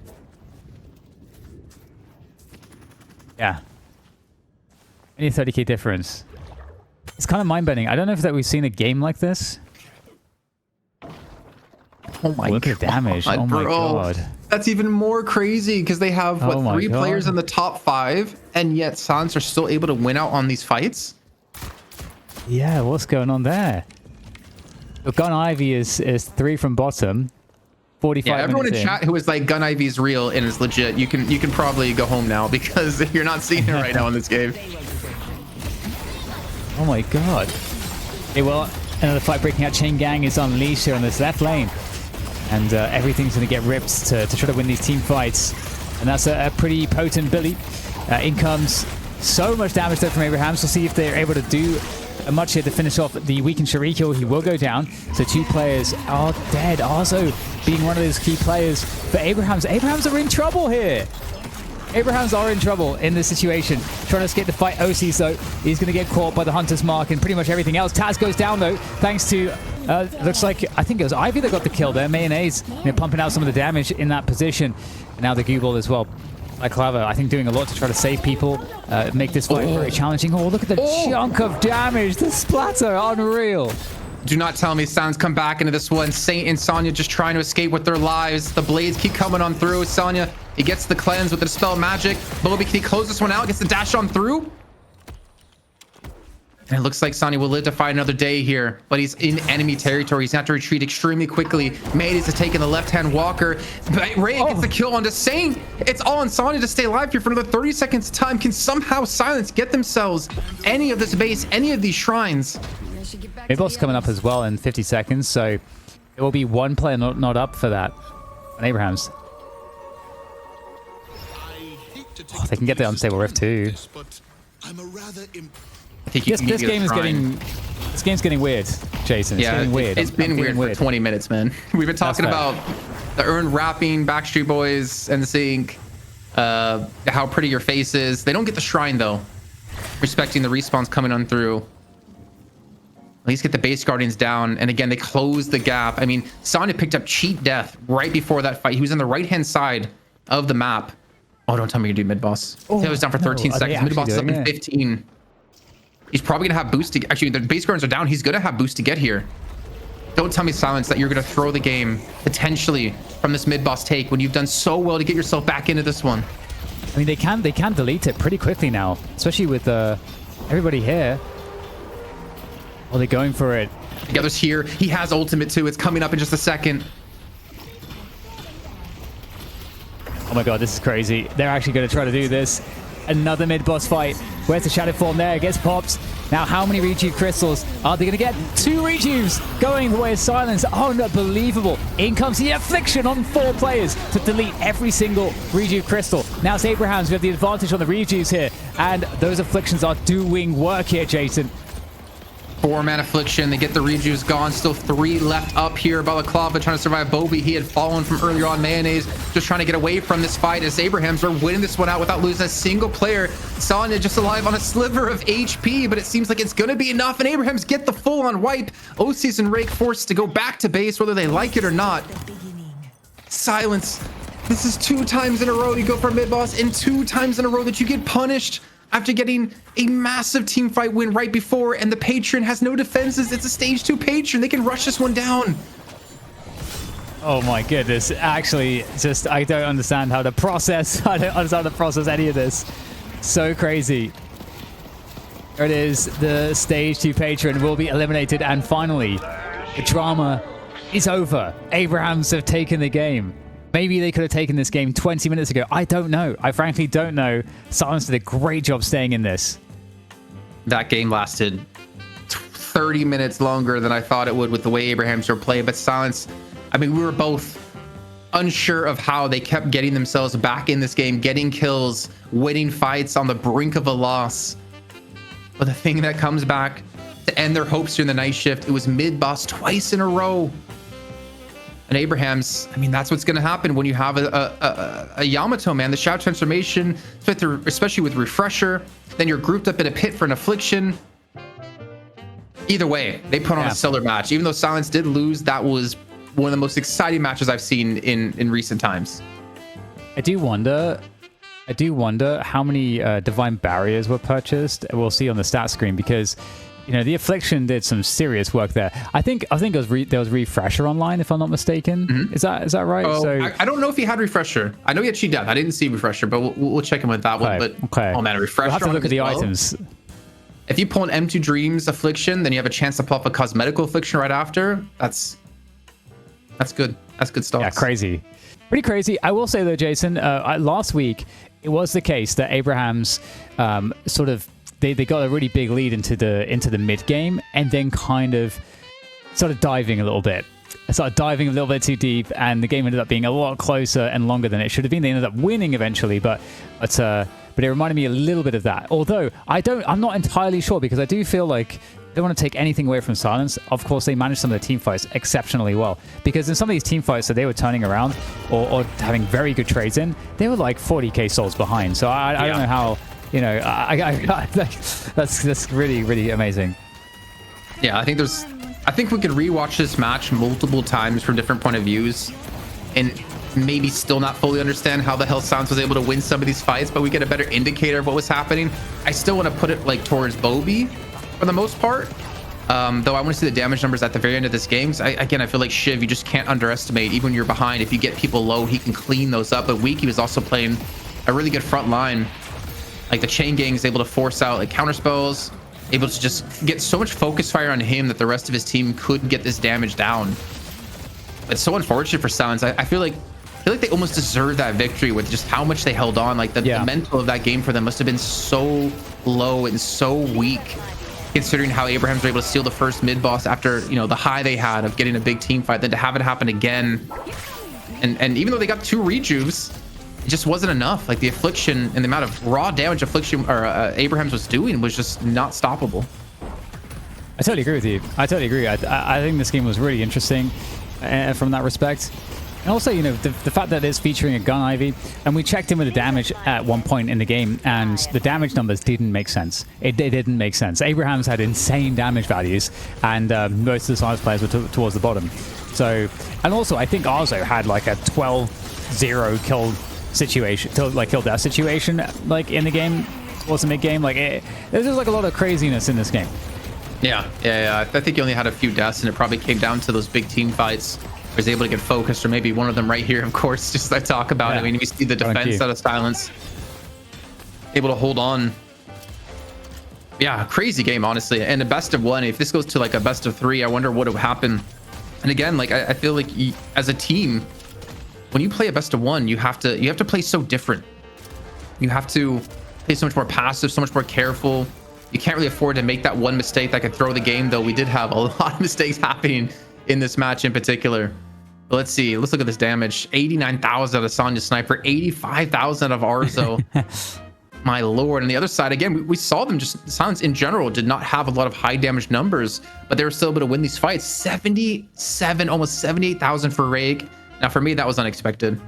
Yeah. Only a 30k difference. It's kind of mind-bending. I don't know if that we've seen a game like this. Oh my Look at the damage. Oh my god. That's even more crazy because they have, what, 3 players in the top 5, and yet Silence are still able to win out on these fights? Yeah, what's going on there? Look, Gun Ivy is 3 from bottom. 45 yeah, everyone in minutes chat who is like Gun Ivy is real and is legit, you can probably go home now because you're not seeing it right now in this game. Oh my god. Okay, well, another fight breaking out. Chain Gang is unleashed here on this left lane. And everything's going to get ripped to try to win these team fights. And that's a pretty potent Billy. In comes so much damage there from Abrahams. We'll see if they're able to do much here to finish off the weakened Shariko. He will go down. So 2 players are dead. Arzo being one of those key players for Abrahams. Abrahams are in trouble here. Abrahams are in trouble in this situation. Trying to escape the fight. OCs, though, he's going to get caught by the Hunter's Mark and pretty much everything else. Taz goes down, though, thanks to, looks like, I think it was Ivy that got the kill there. Mayonnaise, pumping out some of the damage in that position. And now the Google as well. Like Clava, I think doing a lot to try to save people, make this fight very challenging. Oh, look at the chunk of damage. The splatter, unreal. Do not tell me Sounds come back into this one. Saint and Sonya just trying to escape with their lives. The blades keep coming on through. Sonya, he gets the cleanse with the Dispel Magic. Bobby, can he close this one out? Gets the dash on through. And it looks like Sonya will live to fight another day here, but he's in enemy territory. He's going to have to retreat extremely quickly. Made is taking the left-hand walker. But Ray gets the kill onto Saint. It's all on Sonya to stay alive here for another 30 seconds time. Can somehow Silence get themselves any of this base, any of these shrines? Mid-boss coming up as well in 50 seconds, so there will be one player not up for that. And Abrahams. Oh, they can get the Unstable Rift too. This game's getting weird, Jason. It's getting weird. It's been weird for 20 minutes, man. We've been talking about the urn wrapping, Backstreet Boys, and the Sync, how pretty your face is. They don't get the shrine, though. Respecting the respawns coming on through. At least get the base guardians down, and again they close the gap. I mean, Sonya picked up cheat death right before that fight. He was on the right hand side of the map. Oh, don't tell me you're doing mid boss. He was down for 13 seconds. Mid boss is up in 15. He's probably gonna have boost to actually the base guardians are down. He's gonna have boost to get here. Don't tell me, Silence, that you're gonna throw the game potentially from this mid boss take when you've done so well to get yourself back into this one. I mean, they can delete it pretty quickly now, especially with everybody here. Oh, they're going for it. The other's here. He has ultimate too. It's coming up in just a second. Oh my god, this is crazy. They're actually going to try to do this. Another mid-boss fight. Where's the Shadow Form there? Gets popped. Now, how many Rejuve crystals are they going to get? 2 Rejuves going the way of Silence. Oh, unbelievable. In comes the Affliction on 4 players to delete every single Rejuve crystal. Now it's Abrahams. We have the advantage on the Rejuves here. And those Afflictions are doing work here, Jason. 4-man affliction. They get the rejuice gone. Still 3 left up here. Balaclava trying to survive Bobby. He had fallen from earlier on. Mayonnaise just trying to get away from this fight as Abrahams are winning this one out without losing a single player. Sonya just alive on a sliver of HP, but it seems like it's going to be enough. And Abrahams get the full-on wipe. OCs and Rake forced to go back to base, whether they like it or not. Silence. This is 2 times in a row you go for a mid-boss, and 2 times in a row that you get punished after getting a massive team fight win right before, and the patron has no defenses. It's a stage 2 patron. They can rush this one down. Oh my goodness. Actually, just I don't understand how to process. I don't understand how to process any of this. So crazy. There it is. The stage 2 patron will be eliminated, and finally, the drama is over. Abrahams have taken the game. Maybe they could have taken this game 20 minutes ago. I don't know. I frankly don't know. Silence did a great job staying in this. That game lasted 30 minutes longer than I thought it would with the way Abrahams were playing. But Silence, I mean, we were both unsure of how they kept getting themselves back in this game, getting kills, winning fights on the brink of a loss. But the thing that comes back to end their hopes during the night shift, it was mid-boss twice in a row. And Abrahams, I mean, that's what's going to happen when you have a Yamato, man. The Shadow Transformation, especially with Refresher, then you're grouped up in a pit for an Affliction. Either way, they put on a stellar match. Even though Silence did lose, that was one of the most exciting matches I've seen in recent times. I do wonder how many Divine Barriers were purchased. We'll see on the stat screen, because you know, the Affliction did some serious work there. I think it was Refresher online, if I'm not mistaken. Mm-hmm. Is that right? Oh, so I don't know if he had Refresher. I know he had Cheat Death. I didn't see Refresher, but we'll check him with that one. But oh man, Refresher. We'll have to look at the items. If you pull an M2 Dreams Affliction, then you have a chance to pull up a Cosmetical Affliction right after. That's good. That's good stuff. Yeah, crazy. Pretty crazy. I will say though, Jason, last week it was the case that Abrahams sort of they got a really big lead into the mid game, and then kind of started diving a little bit. Started diving a little bit too deep, and the game ended up being a lot closer and longer than it should have been. They ended up winning eventually, but it reminded me a little bit of that. Although I'm not entirely sure, because I do feel like I don't want to take anything away from Silence. Of course, they managed some of the team fights exceptionally well, because in some of these team fights that they were turning around or having very good trades in, they were like 40k souls behind. So I don't know how. You know, that's really, really amazing. Yeah, I think we could rewatch this match multiple times from different point of views, and maybe still not fully understand how the hell Silence was able to win some of these fights, but we get a better indicator of what was happening. I still want to put it like towards Bobby for the most part, though I want to see the damage numbers at the very end of this game. I feel like Shiv, you just can't underestimate. Even when you're behind, if you get people low, he can clean those up. But Wiki was also playing a really good front line. Like the chain gang is able to force out like counter spells, able to just get so much focus fire on him that the rest of his team couldn't get this damage down. It's so unfortunate for Silence. I feel like they almost deserved that victory with just how much they held on. Like the mental of that game for them must have been so low and so weak, considering how Abrahams were able to steal the first mid boss after, you know, the high they had of getting a big team fight, then to have it happen again. And even though they got 2 rejuves, it just wasn't enough. Like the Affliction and the amount of raw damage Abrahams was doing was just not stoppable. I totally agree with you. I totally agree. I think this game was really interesting from that respect. And also, you know, the fact that it's featuring a gun Ivy, and we checked in with the damage at one point in the game, and the damage numbers didn't make sense. It didn't make sense. Abrahams had insane damage values, and most of the Silence players were towards the bottom. So, and also, I think Arzo had like a 12-0 kill situation, kill death situation, like in the game towards the mid game. Like there's just like a lot of craziness in this game. Yeah. I think he only had a few deaths, and it probably came down to those big team fights. He was able to get focused, or maybe one of them right here, of course, just as I talk about it. I mean, you see the defense out of Silence, able to hold on. Yeah, crazy game, honestly. And a best of 1, if this goes to like a best of 3, I wonder what would happen. And again, like I feel like as a team, when you play a best of 1, you have to play so different. You have to play so much more passive, so much more careful. You can't really afford to make that one mistake that could throw the game, though we did have a lot of mistakes happening in this match in particular. But let's see. Let's look at this damage. 89,000 out of Sonya Sniper, 85,000 out of Arzo. My lord. On the other side, again, we saw them just, Silence in general did not have a lot of high damage numbers, but they were still able to win these fights. 77, almost 78,000 for Rake. Now, for me, that was unexpected.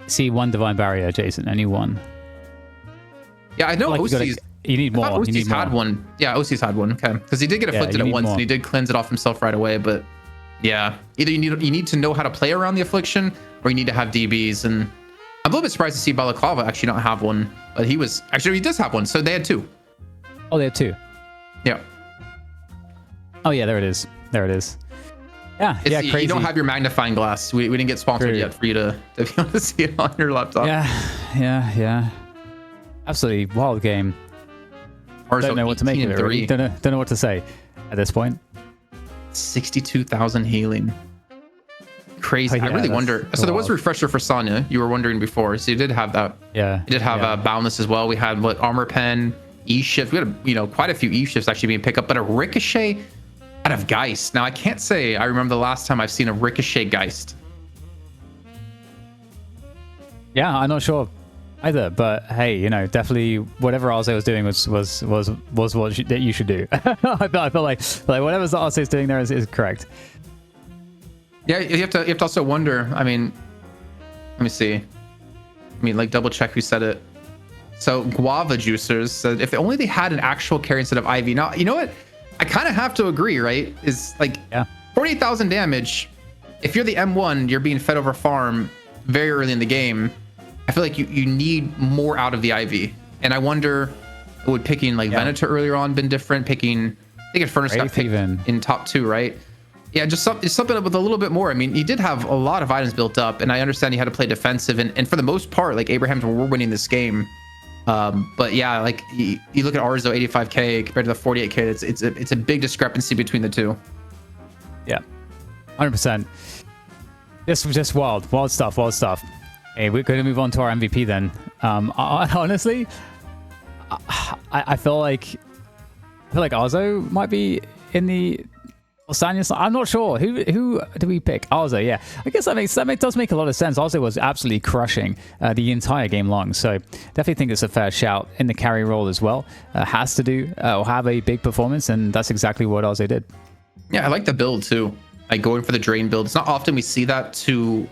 See one Divine Barrier, Jason. Only one. Yeah, I know Like OC's. you need more. You need OC's had more. one. Yeah, OC's had one. Okay. Because he did get afflicted you at need once more. and he did cleanse it off himself right away. But yeah, either you need to know how to play around the affliction or you need to have DBs. And I'm a little bit surprised to see Balaclava actually not have one. But he does have one. So they had two. Oh, they have two. Yeah. Oh, yeah, there it is. There it is. Yeah, It's, yeah, crazy. You don't have your magnifying glass. We didn't get sponsored True. yet for you to be able to see it on your laptop. Yeah. Absolutely wild game. Arzo Don't know what to make of it. 18-3. Really. Don't know what to say at this point. 62,000 healing. Crazy. Oh, yeah, I really that's wonder. So there was a wild. refresher for Sonya. You were wondering before. So you did have that. Yeah. You did have Boundless as well. We had Armor Pen, E-Shift. We had quite a few E-Shifts actually being picked up, but a Ricochet out of Geist. Now I can't say I remember the last time I've seen a Ricochet Geist. Yeah, I'm not sure either, but hey, definitely whatever Arze was doing was what that you should do. I feel like whatever Arze is doing there is correct. Yeah, you have to also wonder. I mean, let me see. Like double check who said it. So Guava Juicers said if only they had an actual carry instead of IV. Now you know what? I kind of have to agree, right? Is like 48,000 damage. If you're the M1, you're being fed over farm very early in the game. I feel like you need more out of the IV. And I wonder, would picking like Venator earlier on been different? Picking, I think Infernus got picked in top 2, right? Yeah, just something with a little bit more. I mean, he did have a lot of items built up, and I understand he had to play defensive. And for the most part, like Abrahams were winning this game. But yeah, like you look at Arzo 85k compared to the 48k, it's a big discrepancy between the two. Yeah, 100%. This was just wild stuff. Hey, we're going to move on to our MVP then. Honestly, I feel like Arzo might be in the Sanya. I'm not sure. Who do we pick? Arzo, yeah. I guess that does make a lot of sense. Arzo was absolutely crushing the entire game long, so definitely think it's a fair shout in the carry role as well. Has to do or have a big performance, and that's exactly what Arzo did. Yeah, I like the build too. Like going for the drain build. It's not often we see that too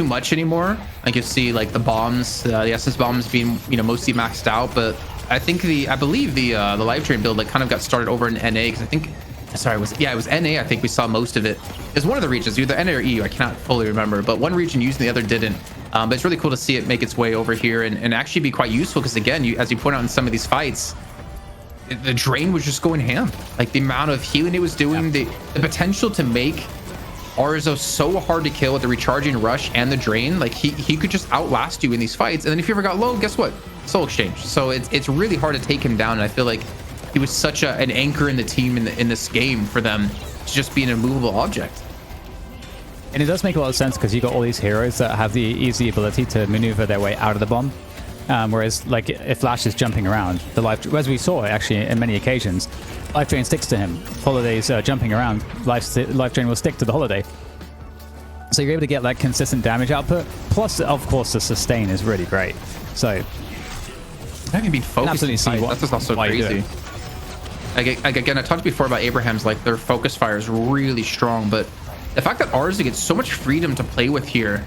much anymore. Like you see like the bombs, the essence bombs being mostly maxed out, but I think I believe the live drain build like kind of got started over in NA because I think. Sorry, it was NA. I think we saw most of it. It was one of the regions, either NA or EU. I cannot fully remember, but one region used and the other didn't. But it's really cool to see it make its way over here and actually be quite useful because again, as you point out in some of these fights, the drain was just going ham. Like the amount of healing it was doing, the potential to make Arzo so hard to kill with the recharging rush and the drain. Like he could just outlast you in these fights. And then if you ever got low, guess what? Soul exchange. So it's really hard to take him down. And I feel like he was such an anchor in the team in this game for them to just be an immovable object. And it does make a lot of sense because you got all these heroes that have the easy ability to maneuver their way out of the bomb. Whereas like if Flash is jumping around, as we saw actually in many occasions, Life Drain sticks to him. Holiday's jumping around, Life Drain will stick to the Holiday. So you're able to get that consistent damage output. Plus, of course, the sustain is really great. So That can be focused. That's just also crazy. Again, I talked before about Abraham's, like their focus fire is really strong, but the fact that Arzo gets so much freedom to play with here,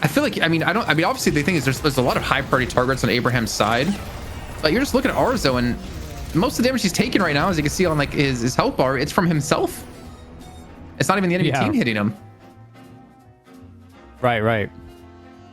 I feel like, obviously the thing is there's a lot of high priority targets on Abraham's side, but you're just looking at Arzo and most of the damage he's taking right now, as you can see on like his health bar, it's from himself. It's not even the enemy team hitting him. Right.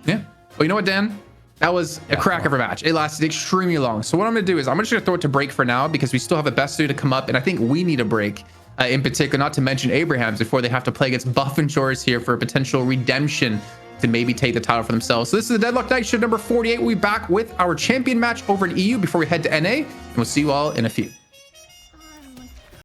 Yeah. Well, you know what, Dan? That was a crack of a match. It lasted extremely long. So what I'm going to do is I'm just going to throw it to break for now because we still have a best two to come up. And I think we need a break in particular, not to mention Abraham's before they have to play against Buff and Shores here for a potential redemption to maybe take the title for themselves. So this is the Deadlock Night Shift number 48. We'll be back with our champion match over in EU before we head to NA. And we'll see you all in a few.